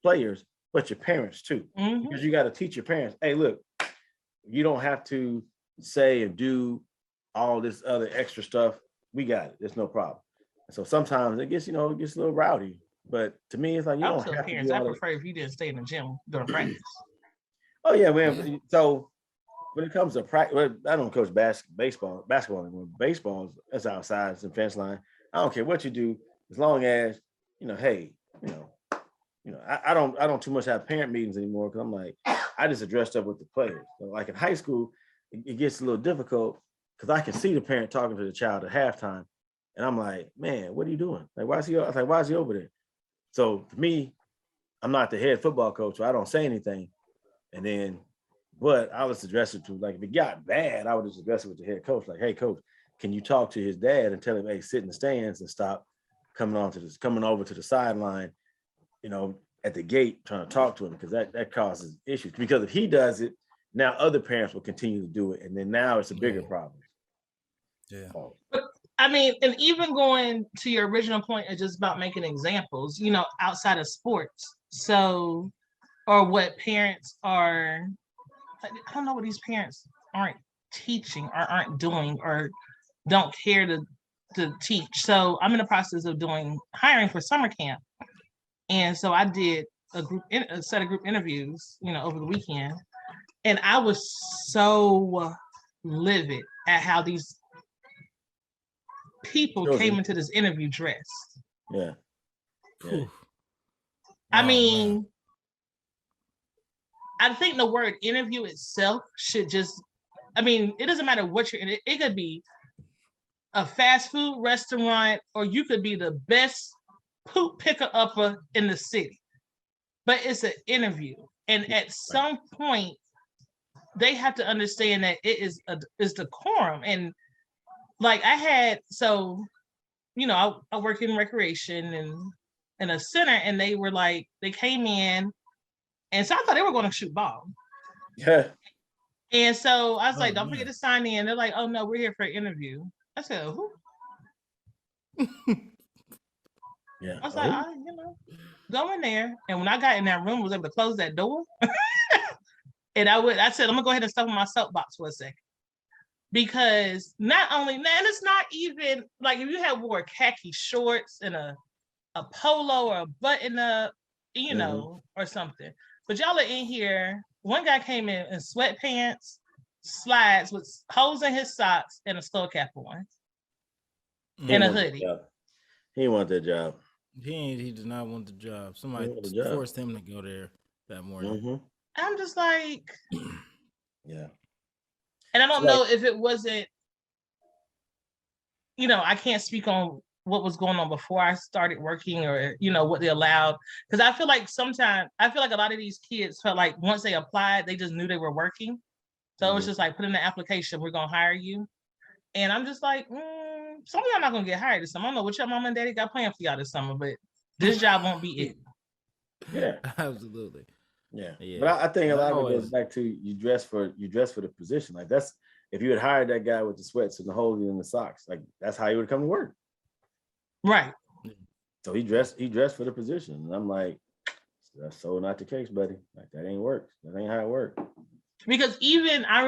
players, but your parents too. Mm-hmm. Because you got to teach your parents, hey, look, you don't have to say and do all this other extra stuff. We got it. There's no problem. So sometimes it gets, it gets a little rowdy. But to me, it's like you don't have parents, to. I prefer if you didn't stay in the gym during practice. Oh yeah, man. So when it comes to practice, well, I don't coach basketball anymore. Baseball is outside, it's a fence line. I don't care what you do, as long as hey, I don't too much have parent meetings anymore because I'm like, I just address stuff with the players. So like in high school, it gets a little difficult because I can see the parent talking to the child at halftime, and I'm like, man, what are you doing? Like, why is he over there? So to me, I'm not the head football coach, so I don't say anything. And then, but I was address it to, like, if it got bad, I would just address it with the head coach. Like, hey, coach, can you talk to his dad and tell him, hey, sit in the stands and stop coming over to the sideline, at the gate trying to talk to him, because that causes issues. Because if he does it, now other parents will continue to do it, and then now it's a bigger problem. Yeah. But I mean, and even going to your original point of just about making examples, outside of sports. So, or what parents are, I don't know what these parents aren't teaching or aren't doing or don't care to teach. So I'm in the process of hiring for summer camp. And so I did a set of group interviews, over the weekend. And I was so livid at how these people came into this interview dressed. Yeah. I mean, I think the word interview itself should just, it doesn't matter what you're in. It could be a fast food restaurant, or you could be the best poop picker-upper in the city. But it's an interview. And at some point, they have to understand that it is decorum. And like I work in recreation and in a center, and they were like, they came in, and so I thought they were going to shoot ball. Yeah. And so I was like, don't forget to sign in. They're like, oh no, we're here for an interview. I said, who? Yeah. I was like, go in there. And when I got in that room, I was able to close that door. And I said, I'm gonna go ahead and step on my soapbox for a second. Because not only, and it's not even like if you had wore khaki shorts and a polo or a button up, or something. But y'all are in here. One guy came in sweatpants, slides with holes in his socks, and a skull cap on. And a hoodie. He didn't want that job. He did not want the job. Somebody forced him to go there that morning. Mm-hmm. I'm just like, yeah. And I don't know if it wasn't, I can't speak on what was going on before I started working or, what they allowed. Because I feel like a lot of these kids felt like once they applied, they just knew they were working. So it was just like, put in the application, we're going to hire you. And I'm just like, some of y'all not going to get hired this summer. I don't know what your mom and daddy got planned for y'all this summer, but this job won't be it. Yeah. Absolutely. Yeah. But I think a lot of it goes back to you dress for the position. Like that's, if you had hired that guy with the sweats and the holes in the socks, like that's how he would come to work. Right. So he dressed for the position. And I'm like, that's so not the case, buddy. Like that ain't work. That ain't how it works. Because even I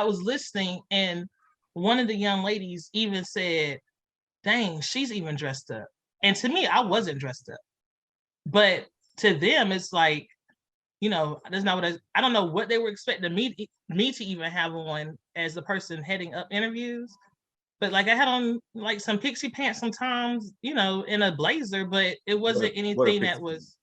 was listening, and one of the young ladies even said, dang, she's even dressed up. And to me, I wasn't dressed up. But to them, it's like, that's not what I don't know what they were expecting me to even have on as the person heading up interviews. But like I had on like some pixie pants sometimes, in a blazer, but it wasn't anything that was,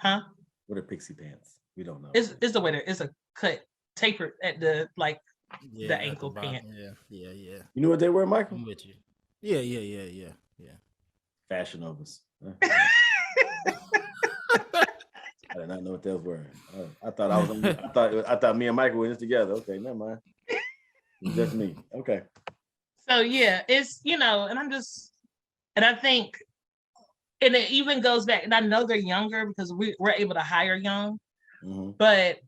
What are pixie pants? We don't know. It's the way it's a cut tapered at the the ankle pant. Yeah. You know what they wear, Michael? I'm with you. Yeah. Fashion Novas. I did not know what those were. I thought I thought me and Michael were in this together. Okay, never mind. It's just me. Okay. So yeah, it's and I think, and it even goes back, and I know they're younger because we're able to hire young, but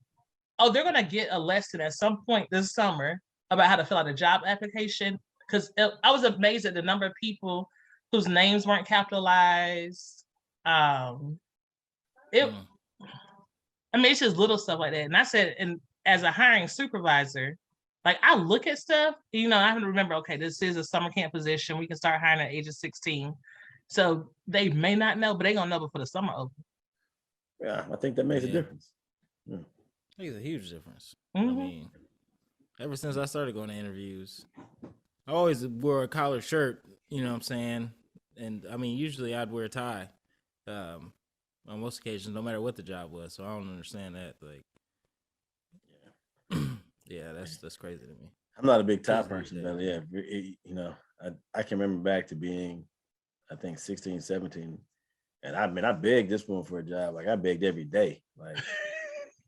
they're gonna get a lesson at some point this summer about how to fill out a job application. Because I was amazed at the number of people whose names weren't capitalized. It's just little stuff like that. And I said, and as a hiring supervisor, like I look at stuff, I have to remember, okay, this is a summer camp position. We can start hiring at age of 16. So they may not know, but they're gonna know before the summer opens. Yeah, I think that makes a difference. Yeah. Makes a huge difference. Mm-hmm. I mean, ever since I started going to interviews, I always wore a collared shirt, you know what I'm saying? And I mean, usually I'd wear a tie on most occasions, no matter what the job was. So I don't understand that. Like, yeah, that's crazy to me. I'm not a big tie person, but yeah, I can remember back to being, I think 16, 17. And I mean, I begged this one for a job. Like I begged every day. Like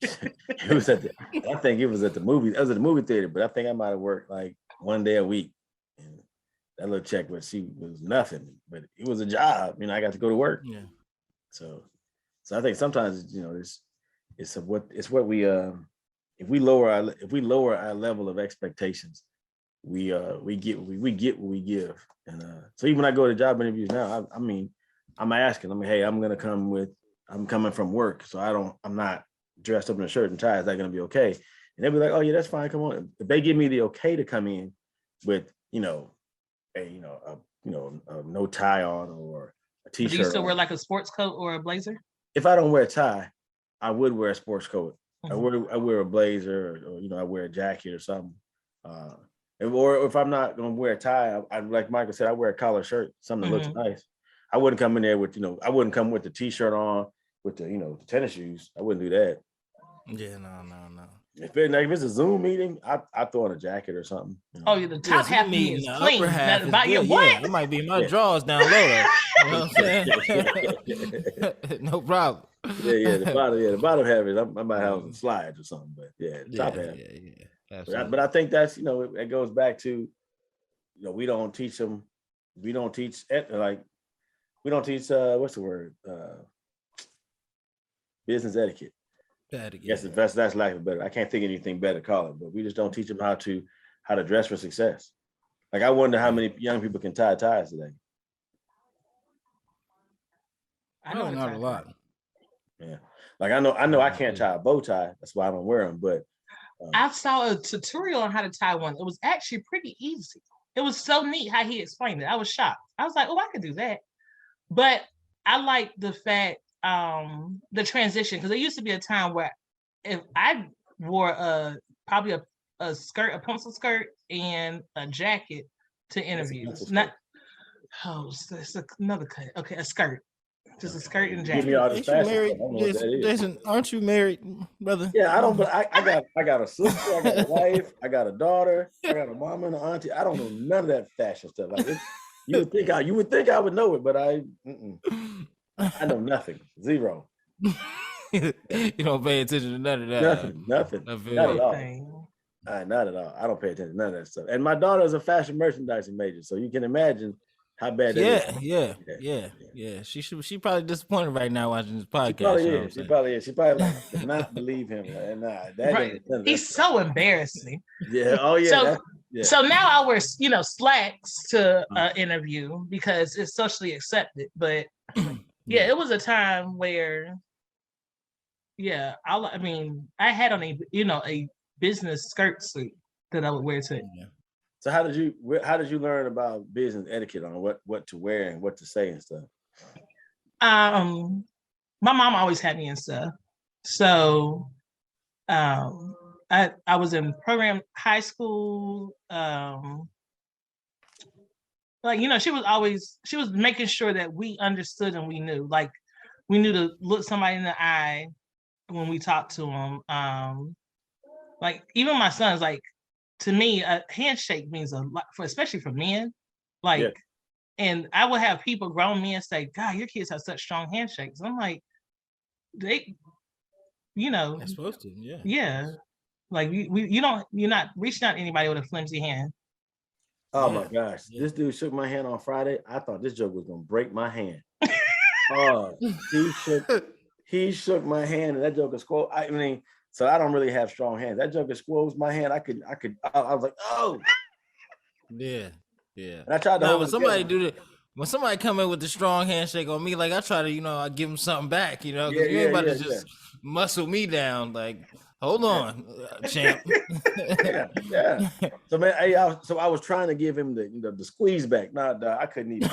it was I think it was at the movie. I was at the movie theater, but I think I might have worked like one day a week. And that little check was nothing, but it was a job. I got to go to work. Yeah. So I think sometimes it's what we if we lower our level of expectations, we get what we give. And so even when I go to job interviews now, I'm asking, hey, I'm coming from work, so I'm not dressed up in a shirt and tie. Is that gonna be okay? And they'll be like, oh yeah, that's fine. Come on. If they give me the okay to come in with a no tie on or a t-shirt. Do you still wear like a sports coat or a blazer? If I don't wear a tie, I would wear a sports coat. I wear a blazer, or I wear a jacket or something. Or if I'm not gonna wear a tie, I like Michael said, I wear a collar shirt, something that looks nice. I wouldn't come in there with I wouldn't come with the t-shirt on with the tennis shoes. I wouldn't do that. Yeah, no. If it's a Zoom meeting, I throw on a jacket or something. Oh yeah, the top half is clean. Upper half is about your good. what? Yeah, it might be my drawers down low. You know what I'm saying? No problem. The bottom half is I might have some slides or something, but top half. Yeah. But I think that's it goes back to we don't teach them. We don't teach what's the word? Business etiquette. Yes, that's lack of better. I can't think of anything better to call it, but we just don't teach them how to dress for success. Like I wonder how many young people can tie ties today. I know not a lot. Yeah, like I know I can't tie a bow tie. That's why I don't wear them. But I saw a tutorial on how to tie one. It was actually pretty easy. It was so neat how he explained it. I was shocked. I was like, oh, I could do that. But I like the fact, the transition, because there used to be a time where if I wore probably a skirt, a pencil skirt, and a jacket to interviews. It's another cut. Okay, a skirt. Just a skirt and jacket. Give me all this fashion. Jason, aren't you married, brother? Yeah, I don't. But I got a sister. I got a wife. I got a daughter. I got a mama and an auntie. I don't know none of that fashion stuff. Like you would think I would know it, but I know nothing. Zero. You don't pay attention to none of that. Nothing. Not at all. Not at all. I don't pay attention to none of that stuff. And my daughter is a fashion merchandising major, so you can imagine how bad that is. Yeah. She probably disappointed right now watching this podcast. She probably is. She probably like cannot believe him. He's so embarrassing. Yeah. Oh yeah. So now I wear slacks to interview because it's socially accepted. But it was a time where I had on a business skirt suit that I would wear to. Yeah. So how did you learn about business etiquette on what to wear and what to say and stuff? My mom always had me in stuff. So I was in program high school. She was making sure that we understood and we knew. Like we knew to look somebody in the eye when we talked to them. Like even my sons, like to me, a handshake means a lot especially for men. And I would have grown men say, God, your kids have such strong handshakes. I'm like, you know, That's supposed to, yeah. yeah. Like you're not reaching out to anybody with a flimsy hand. Oh Yeah. my gosh, Yeah. this dude shook my hand on Friday. I thought this joke was gonna break my hand. Oh, he shook my hand, and that joke squoze. I mean, so I don't really have strong hands. That joke squoze my hand. I was like, oh. Yeah. Yeah. And I tried to Now, hold when it somebody together. when somebody come in with the strong handshake on me, like I try to, I give them something back, because Yeah, you ain't about yeah, to just muscle me down. Like, hold on, champ. yeah. So man, I was trying to give him the squeeze back. Nah, I couldn't even.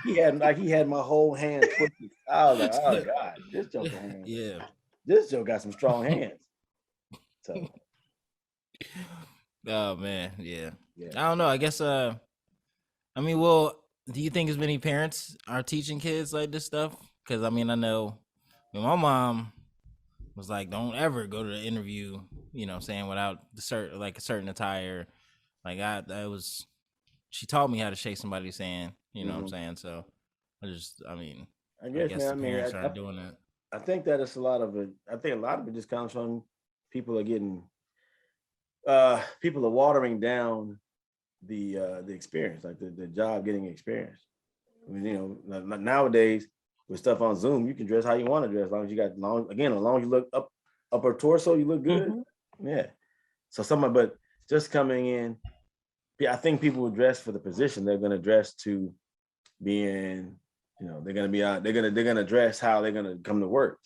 He had my whole hand twisted. I was like, oh god, this joke. Yeah. This joke got some strong hands. So. Oh man, yeah. Yeah. I don't know. I guess. Well, do you think as many parents are teaching kids like this stuff? Because I know my mom was like, "Don't ever go to the interview," saying without a certain attire. Like she taught me how to shake somebody's hand. You know what I'm saying? So I guess the parents aren't doing that. I think that it's a lot of it. I think a lot of it just comes from people are watering down the experience, like the job getting experience. I mean, nowadays with stuff on Zoom, you can dress how you want to dress, as long as you got as long as you look upper torso, you look good. Mm-hmm. Yeah. So but just coming in, I think people will dress for the position. They're going to dress to be in. They're going to dress how they're going to come to work.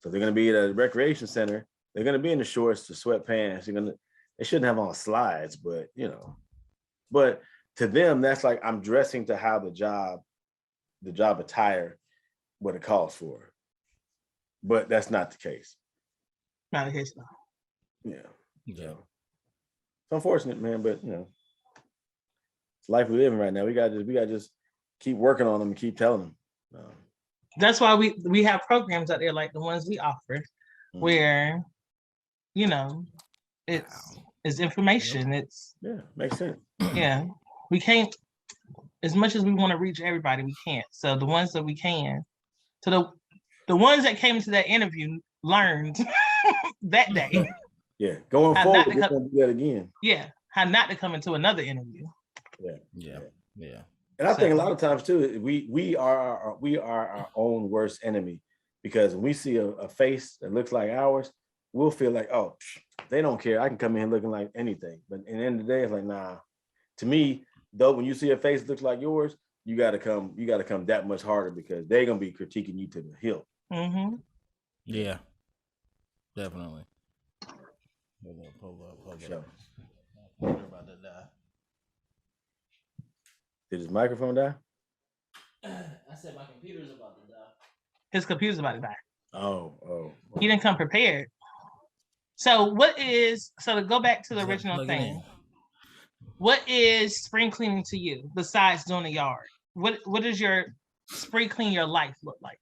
So they're going to be at a recreation center. They're going to be in the shorts, the sweatpants. They shouldn't have on slides, but to them, that's like I'm dressing to how the job attire, what it calls for. But that's not the case. Not the case, no. Yeah. Yeah. It's unfortunate, man, but it's life we live in right now. We gotta just keep working on them and keep telling them. That's why we have programs out there like the ones we offer, where it's information. It's makes sense. Yeah, we can't, as much as we want to reach everybody, we can't. So the ones that we can, so the ones that came to that interview learned that day. Yeah, going forward, we're gonna do that again. Yeah, how not to come into another interview. Yeah. And I think a lot of times too, we are our own worst enemy, because when we see a face that looks like ours, we'll feel like, oh, they don't care. I can come in looking like anything. But at the end of the day, it's like, nah. To me, though, when you see a face that looks like yours, you gotta come that much harder, because they're gonna be critiquing you to the hill. Mm-hmm. Yeah, definitely. Hold up. Sure. We're about to die. Did his microphone die? I said my computer's about to die. His computer's about to die. Oh. He didn't come prepared. So to go back to the original thing, what is spring cleaning to you besides doing the yard? What does your spring clean your life look like?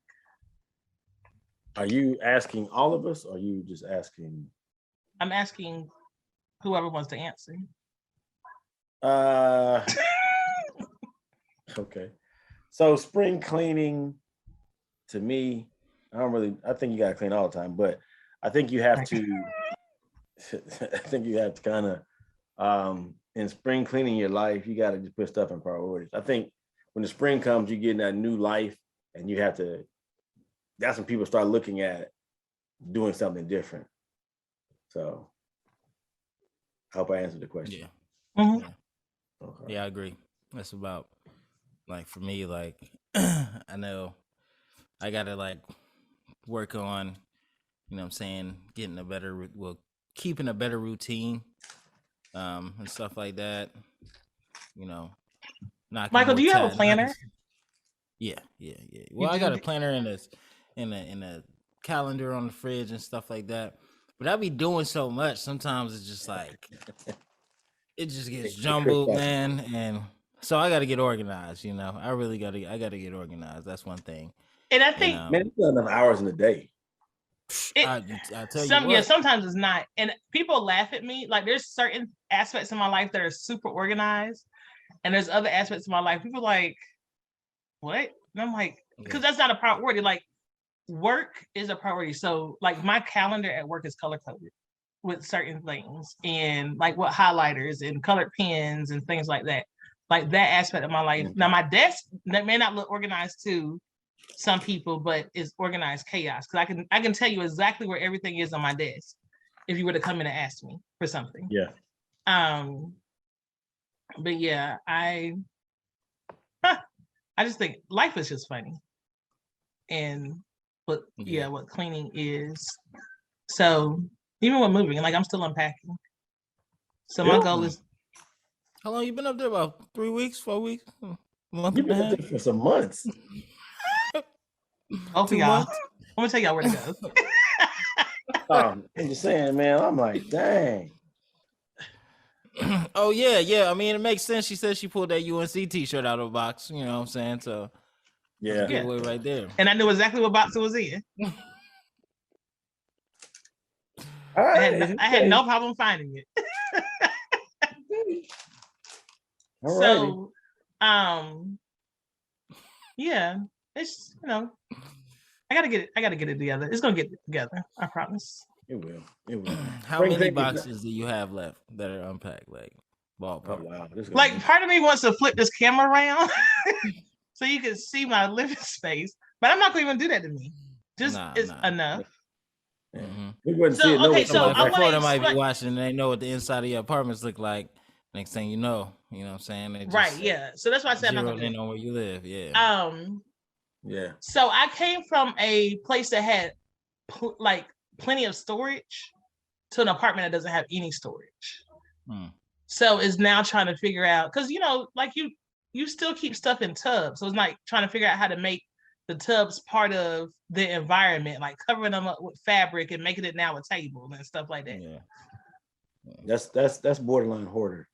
Are you asking all of us, or are you just asking? I'm asking whoever wants to answer. Okay. So spring cleaning, to me, I think you gotta clean all the time, but I think you have to kind of in spring cleaning your life, you gotta just put stuff in priorities. I think when the spring comes, you get that new life, and that's when people start looking at doing something different. So I hope I answered the question. Yeah. Mm-hmm. Okay. Yeah, I agree. That's about, like, for me, like, I know I gotta like work on, keeping a better routine, and stuff like that. Michael, do you have a planner? Yeah. Well, I got a planner in a calendar on the fridge and stuff like that. But I be doing so much, sometimes it's just like it just gets jumbled, man. And so I got to get organized. I really got to get organized. That's one thing. And I think, man, it's not enough hours in a day. I tell you what. Sometimes it's not. And people laugh at me. Like, there's certain aspects of my life that are super organized, and there's other aspects of my life people are like, what? And I'm like, because that's not a priority. Like, work is a priority. So like my calendar at work is color coded with certain things and like what highlighters and colored pens and things like that. Like that aspect of my life. Now my desk that may not look organized to some people, but it's organized chaos. Because I can tell you exactly where everything is on my desk if you were to come in and ask me for something. Yeah. But yeah, I just think life is just funny. And what cleaning is. So even with moving, like I'm still unpacking. So my goal is. How long you been up there? About 3 weeks, 4 weeks, month You've and a been half? up there for some months. Both of y'all. I'm gonna tell y'all where to go. I'm just saying, man. I'm like, dang. Oh yeah. I mean, it makes sense. She said she pulled that UNC T-shirt out of the box. You know what I'm saying? So Yeah. giveaway right there. And I knew exactly what box it was in. All right. I had no problem finding it. All So, yeah, it's I gotta get it together. It's gonna get together. I promise. It will. How many boxes do you have left that are unpacked? Like ballpark. Oh, wow. Like part of me wants to flip this camera around so you can see my living space, but I'm not gonna even do that to me. Just it's enough. Mm-hmm. We wouldn't So, see it. okay, so I wanna Florida might be explain- watching and they know what the inside of your apartments look like. Next thing you know what I'm saying? They just Right, yeah. So that's why I said I'm not zeroed gonna in do it. on where you live. Yeah. Yeah. So I came from a place that had plenty of storage to an apartment that doesn't have any storage. So it's now trying to figure out, because like you still keep stuff in tubs. So it's like trying to figure out how to make the tubs part of the environment, like covering them up with fabric and making it now a table and stuff like that. Yeah. That's borderline hoarder.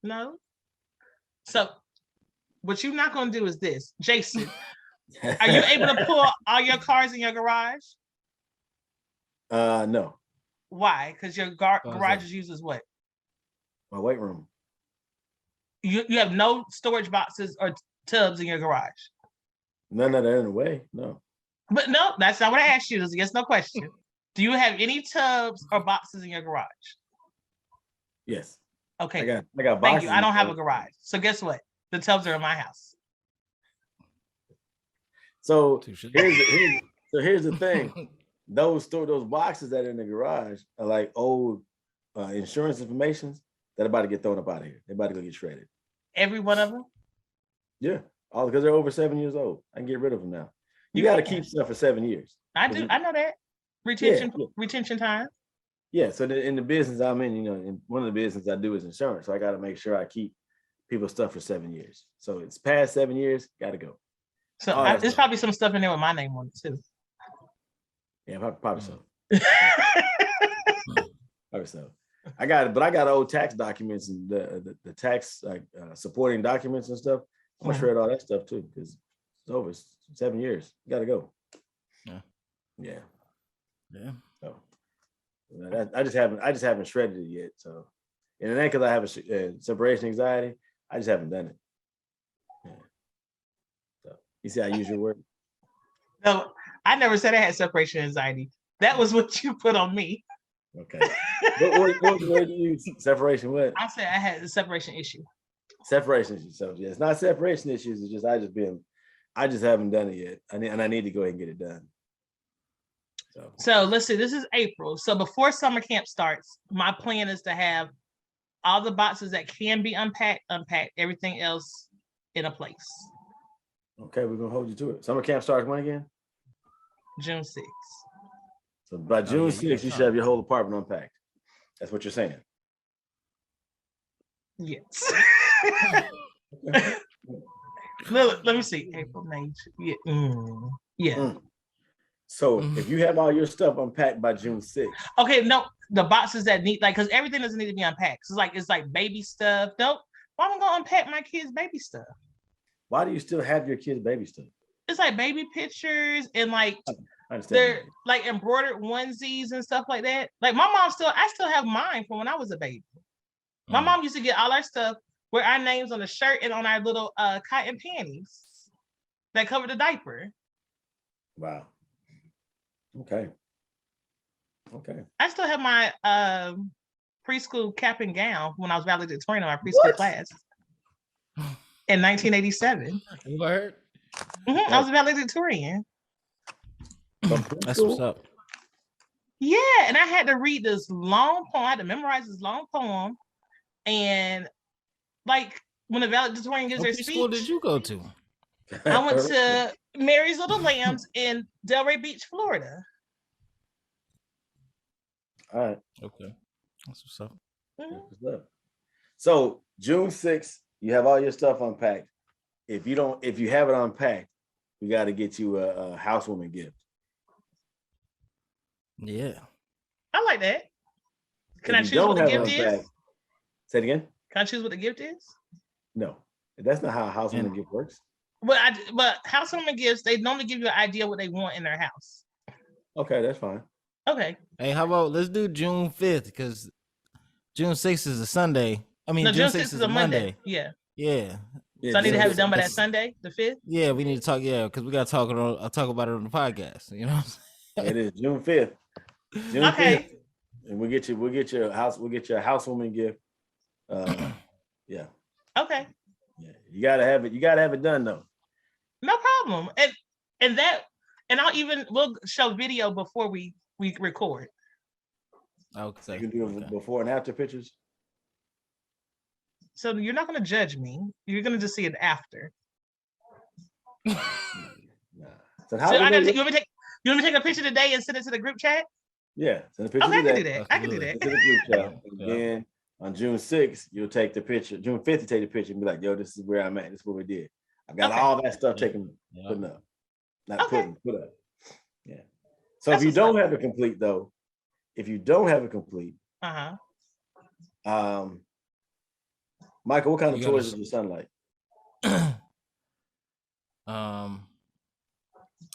No. So what you're not gonna do is this, Jason. Are you able to pull all your cars in your garage? No. Why? Because your garage is used as what? My weight room. You have no storage boxes or tubs in your garage. None of that in the way. No. But no, that's not what I asked you. It's a yes, no question. Do you have any tubs or boxes in your garage? Yes. Okay. I got boxes. Thank you. I don't have a garage. So guess what? The tubs are in my house. So here's the thing. Those boxes that are in the garage are like old insurance information that are about to get thrown up out of here. They're about to go get shredded. Every one of them? Yeah. All because they're over 7 years old. I can get rid of them now. You got to keep stuff for 7 years. I do. I know that. Retention time. Yeah. So in the business I'm in, in one of the business I do is insurance. So I got to make sure I keep people's stuff for 7 years. So it's past 7 years, got to go. So there's probably some stuff in there with my name on it too. Yeah, probably so. Probably so. I got old tax documents and the tax supporting documents and stuff. I'm gonna shred all that stuff too because it's over 7 years. You got to go. Yeah. So I just haven't shredded it yet. So, and it ain't because I have a separation anxiety. I just haven't done it. Yeah. So you see, I use your word. No, I never said I had separation anxiety. That was what you put on me. Okay. what word you use? Separation what? I said I had a separation issue. Separation issues. So yeah, it's not separation issues. It's just I just haven't done it yet. And I need to go ahead and get it done. So let's see, this is April. So before summer camp starts, my plan is to have all the boxes that can be unpacked, everything else in a place. Okay, we're gonna hold you to it. Summer camp starts when again? June 6th. So by June 6th, you should have your whole apartment unpacked. That's what you're saying. Yes. Let me see. April, May. Yeah. So if you have all your stuff unpacked by June 6th. Okay, no, the boxes that need, because everything doesn't need to be unpacked. It's like baby stuff. Nope. Why am I gonna unpack my kids' baby stuff? Why do you still have your kids' baby stuff? It's like baby pictures and like they're that. Like embroidered onesies and stuff like that. Like I still have mine from when I was a baby. My mom used to get all our stuff with our names on the shirt and on our little cotton panties. that covered the diaper. Wow. Okay. I still have my preschool cap and gown when I was valedictorian in my preschool class in 1987. Word. I was a valedictorian. That's what's up. Yeah, and I had to read this long poem. I had to memorize this long poem, and like when the valedictorian gives What their preschool speech, did you go to? I went to Mary's Little Lambs in Delray Beach, Florida. All right. Okay. That's what's up. Mhm. What's up? So June 6th, you have all your stuff unpacked. If you have it unpacked, we got to get you a housewarming gift. Yeah. I like that. Can If I you choose what the don't have gift it is? unpacked- Say it again. Can I choose what the gift is? No, that's not how a housewarming And- gift works. But housewarming gifts, they normally give you an idea what they want in their house. Okay, that's fine. Okay. Hey, how about let's do June 5th because June 6th is a Sunday. I mean, No, June June 6th 6th is a Monday. Yeah. Yeah. Yeah, So I need to have it June done by that 6th. Sunday, the 5th. Yeah, we need to talk. Yeah, because we got to talk about it on the podcast. You know what I'm saying? It is June 5th. June Okay. 5th. And we'll get you a housewarming gift. Yeah. Okay. Yeah. You gotta have it done though. No problem. And we'll show video before we record. So Okay. you can do it before and after pictures. So you're not gonna judge me. You're gonna just see it after. Nah. So So you want me to take a picture today and send it to the group chat? Yeah, send a picture Okay, I can do today. that. I can do Send that. it to the group chat. And Yeah. then on June 6th, you'll take the picture. June 5th, you take the picture and be like, yo, this is where I'm at. This is what we did. I got Okay. all that stuff Yeah. putting up. Not Okay. put up. Yeah. So That's if you what's don't up. have it complete though, Uh-huh. Michael, what kind of You gotta toys is your son like?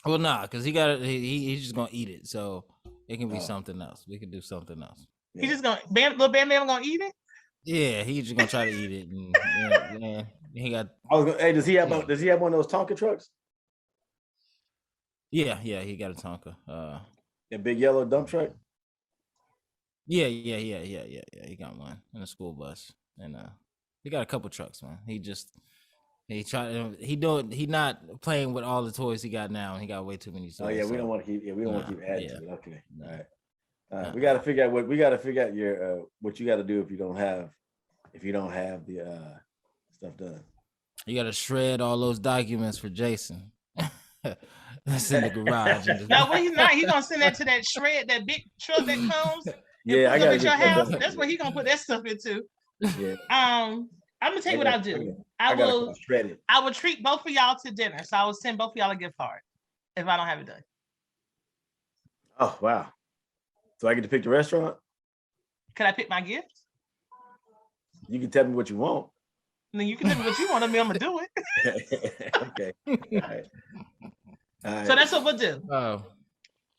Well, nah, because he's just gonna eat it, so it can be Oh. something else. We can do something else. He's just gonna little Bam Bam gonna eat it? Yeah, he's just gonna try to eat it, and yeah, he got Hey, does he have one of those Tonka trucks? yeah, he got a Tonka. That big yellow dump truck? Yeah. He got one in a school bus, and he got a couple trucks, man. He not playing with all the toys he got now, and he got way too many toys. Oh yeah, we so- don't want to keep adding yeah. to it. Okay. No. All right. No. We got to figure out your what you got to do if you don't have the stuff done. You got to shred all those documents for Jason. That's in the garage. and just- No, well, he's not. He's gonna send that to that shred, that big truck that comes. Yeah, I got got at your house. That's where he's gonna put that stuff into. Yeah. I'm gonna tell you what I'll do. I will shred it. I will treat both of y'all to dinner. So I will send both of y'all a gift card if I don't have it done. Oh wow! So I get to pick the restaurant. Can I pick my gift? You can tell me what you want. And then you can tell me what you want of me. I'm gonna do it. Okay. All right. All right. So that's what we'll do. Oh, all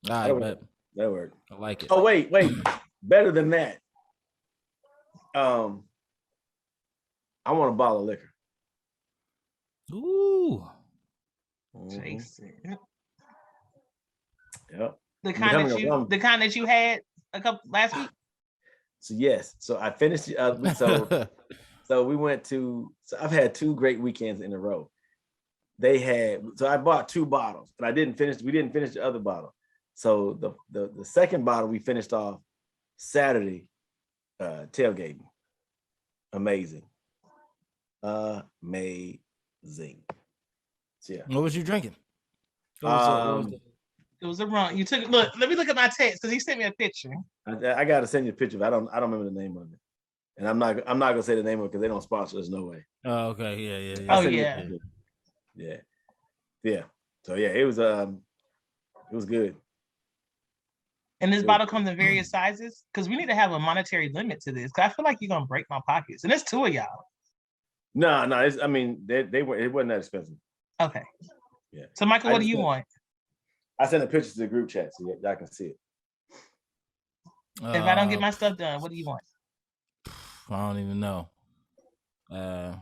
right, That bet. that worked. I like it. Oh wait. Better than that. I want a bottle of liquor. Ooh, Mhm. Jason. Yep. The Becoming kind a rum. that you had a couple last week. So yes. So I finished. So we went to. So I've had 2 great weekends in a row. So I bought 2 bottles, and we didn't finish the other bottle. So the second bottle we finished off Saturday, tailgating. Amazing. Amazing. So yeah. what was you drinking? What was the- It was a run. You took look. Let me look at my text because he sent me a picture. I gotta send you a picture. I don't remember the name of it. And I'm not gonna say the name of it because they don't sponsor us, no way. Oh, okay, yeah. Oh, I'll send you a yeah. picture. Yeah. So yeah, it was good. And this Yeah. bottle comes in various sizes because we need to have a monetary limit to this. Because I feel like you're gonna break my pockets, and there's 2 of y'all. No, it wasn't that expensive. Okay. Yeah. So Michael, I what do just you got- want? I sent a picture to the group chat so y'all can see it. If I don't get my stuff done, what do you want? I don't even know. I'm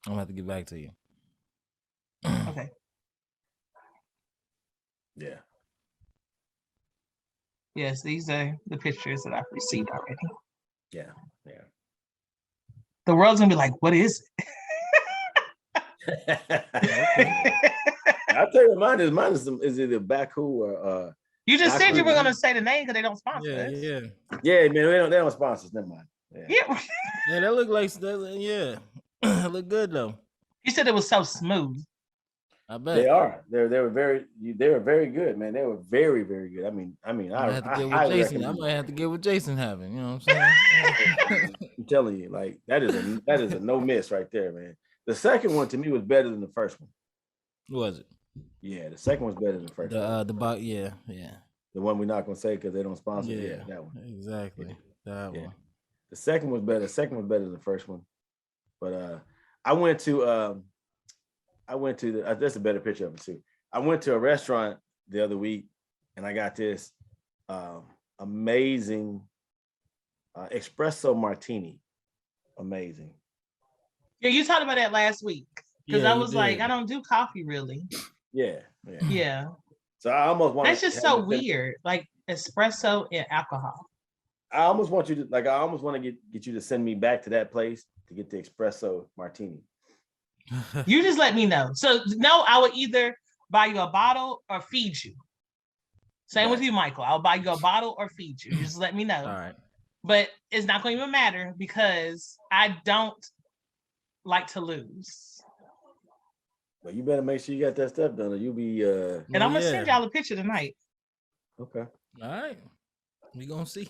gonna have to get back to you. Okay. Yeah. Yes, these are the pictures that I've received already. Yeah. Yeah. The world's gonna be like, what is Okay. it? I'll tell you, mine is either Baku or You just said you were Baku. gonna say the name because they don't sponsor Yeah, us. yeah. Yeah, man, they don't sponsor us. Never mind. Yeah. Yeah. Yeah, that look like yeah. Look good though. You said it was so smooth. I bet. They are. They were very good, man. They were very, very good. I mean, I might I have to get with highly Jason. I recommend might it. have to get with Jason having. You know what I'm saying? I'm telling you, like that is a no miss right there, man. The second one to me was better than the first one. Who was it? Yeah, the second one's better than the first one. The box. Yeah, yeah. The one we're not gonna say because they don't sponsor. Yeah, Yeah, that one. exactly. That Yeah. one. The second was better. The second was better than the first one. But I went to that's a better picture of it too. I went to a restaurant the other week and I got this amazing espresso martini. Amazing. Yeah, you talked about that last week. Because Yeah, I you was like, did. I don't do coffee really. Yeah. Yeah. So I almost want. That's just so weird. Like espresso and alcohol. I almost want to get you to send me back to that place to get the espresso martini. You just let me know. So no, I would either buy you a bottle or feed you. Same with Gotcha. you, Michael. I'll buy you a bottle or feed you. Just let me know. All right. But it's not going to even matter because I don't like to lose. But you better make sure you got that stuff done, or you'll be. And I'm gonna send y'all a picture tonight. Okay. All right. We gonna see.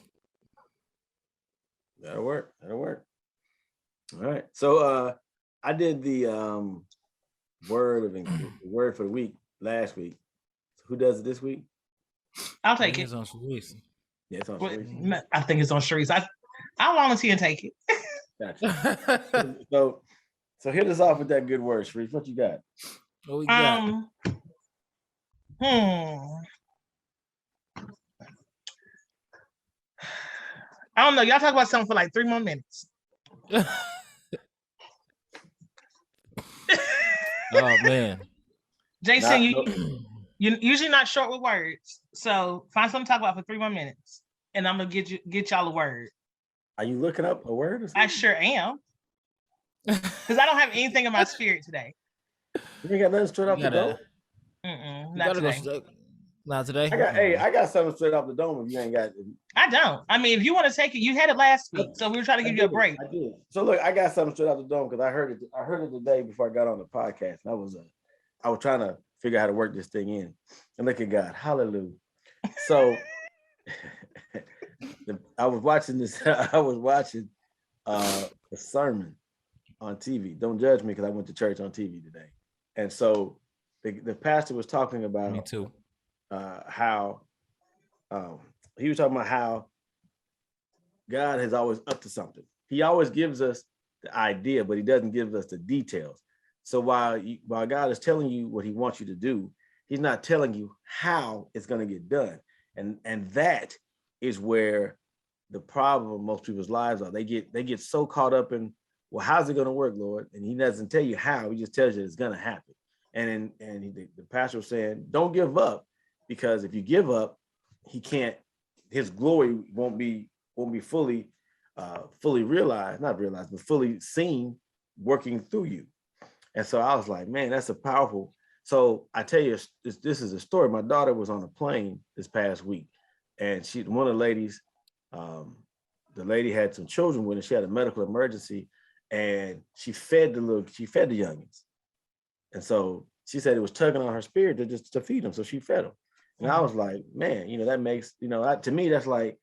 That'll work. All right. So I did the word for the week last week. So who does it this week? I'll take it. It's on Sharice. Yeah, it's on Well, Sharice. I think it's on Sharice. I'll volunteer and take it. Gotcha. So hit us off with that good word, Sharice. What you got? What we got? I don't know. Y'all talk about something for like 3 more minutes. Oh man. Jason, you're usually not short with words. So find something to talk about for 3 more minutes. And I'm gonna get y'all a word. Are you looking up a word or something? I sure am. Because I don't have anything in my spirit today. You ain't got nothing straight off the dome? Not today. Not today. I got something straight off the dome if you ain't got. I don't. I mean, if you want to take it, you had it last week. So we were trying to give you a break. I did. So look, I got something straight off the dome because I heard it today before I got on the podcast. And I was trying to figure out how to work this thing in. And look at God. Hallelujah. So I was watching a sermon on TV. Don't judge me because I went to church on TV today. And so the pastor was talking about Me too. How he was talking about how God is always up to something. He always gives us the idea, but he doesn't give us the details. So while God is telling you what he wants you to do, he's not telling you how it's going to get done. And that is where the problem of most people's lives are. They get so caught up in, well, how's it going to work, Lord? And he doesn't tell you how, he just tells you it's going to happen. And the pastor was saying, don't give up, because if you give up, his glory won't be fully realized, not realized, but fully seen working through you. And so I was like, man, that's a powerful. So I tell you, this is a story. My daughter was on a plane this past week, and one of the ladies, the lady had some children with her. She had a medical emergency, and she fed the youngins. And so she said it was tugging on her spirit to feed them. So she fed them. And I was like, man, that makes, to me, that's like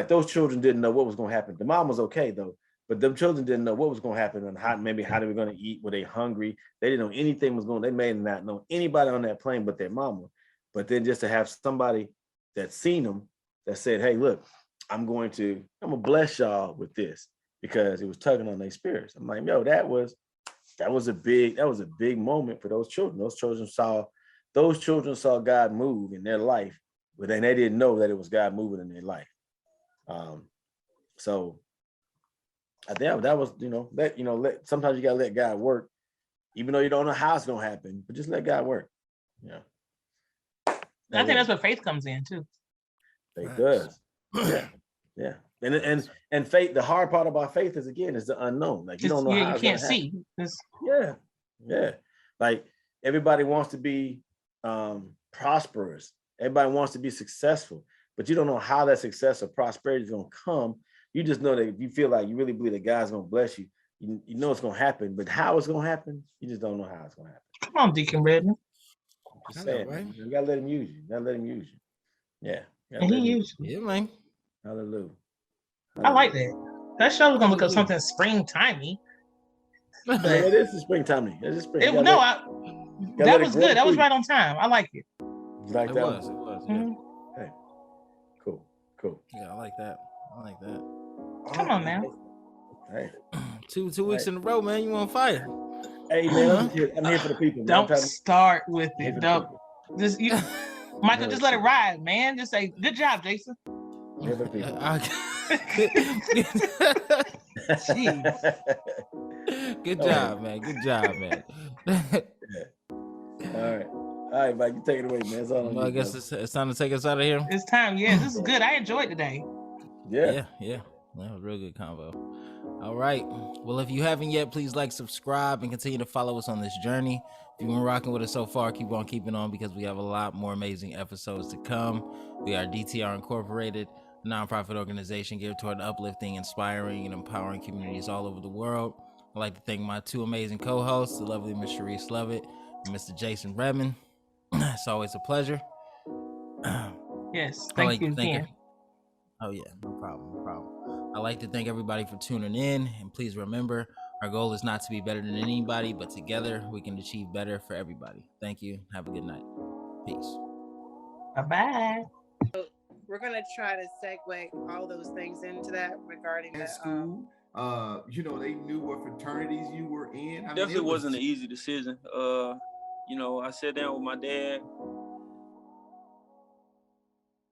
those children didn't know what was going to happen. The mom was okay though, but them children didn't know what was going to happen and how they were going to eat. Were they hungry? They didn't know anything was going. They may not know anybody on that plane but their mama. But then just to have somebody that seen them that said, hey, look, I'm gonna bless y'all with this because it was tugging on their spirits. I'm like, yo, that was a big moment for those children. Those children saw God move in their life, but then they didn't know that it was God moving in their life. So I think that was, sometimes you gotta let God work even though you don't know how it's gonna happen, but just let God work. Yeah. I think that's where faith comes in too. Faith does. Yeah. Yeah. And faith, the hard part about faith is again is the unknown. Like you don't know how you it's can't gonna see. happen. Yeah. Like everybody wants to be prosperous. Everybody wants to be successful, but you don't know how that success or prosperity is gonna come. You just know that if you feel like you really believe that God's gonna bless you, you know it's gonna happen, but how it's gonna happen, you just don't know how it's gonna happen. Come on, Deacon Redmond. Just saying, right? You gotta let him use you. You gotta let him use you. Yeah. And he used you. Yeah, man. Hallelujah. I like that. That show was gonna look up something springtimey. But it is the springtime. It's spring. That was good. That was right on time. I like it. Like It that was. one? It was. Mhm. Yeah. Hey, cool. Yeah, I like that. I like that. Come on now. Hey, Two weeks in a row, man. You on fire? hey, man, I'm here for the people. Man. Don't start with I'm here it. for the Don't. people. Just you, Michael. Just let it ride, man. Just say, "Good job, Jason." I'm here for the people. Jeez. Good job, man. Good job, man. All right, Mike, you take it away, man. It's all on Well, I you, guess brother. it's time to take us out of here. It's time. Yeah, this is good. I enjoyed today. Yeah. Yeah. That was a real good convo. All right. Well, if you haven't yet, please like, subscribe, and continue to follow us on this journey. If you've been rocking with us so far, keep on keeping on because we have a lot more amazing episodes to come. We are DTR Incorporated, a nonprofit organization geared toward uplifting, inspiring, and empowering communities all over the world. I'd like to thank my two amazing co-hosts, the lovely Miss Sharice Lovett and Mr. Jason Redmond. It's always a pleasure. Yes, thank you again. Oh yeah, no problem. I'd like to thank everybody for tuning in, and please remember, our goal is not to be better than anybody, but together we can achieve better for everybody. Thank you. Have a good night. Peace. Bye-bye. We're gonna try to segue all those things into that regarding At the school, they knew what fraternities you were in. Definitely wasn't an easy decision. I sat down with my dad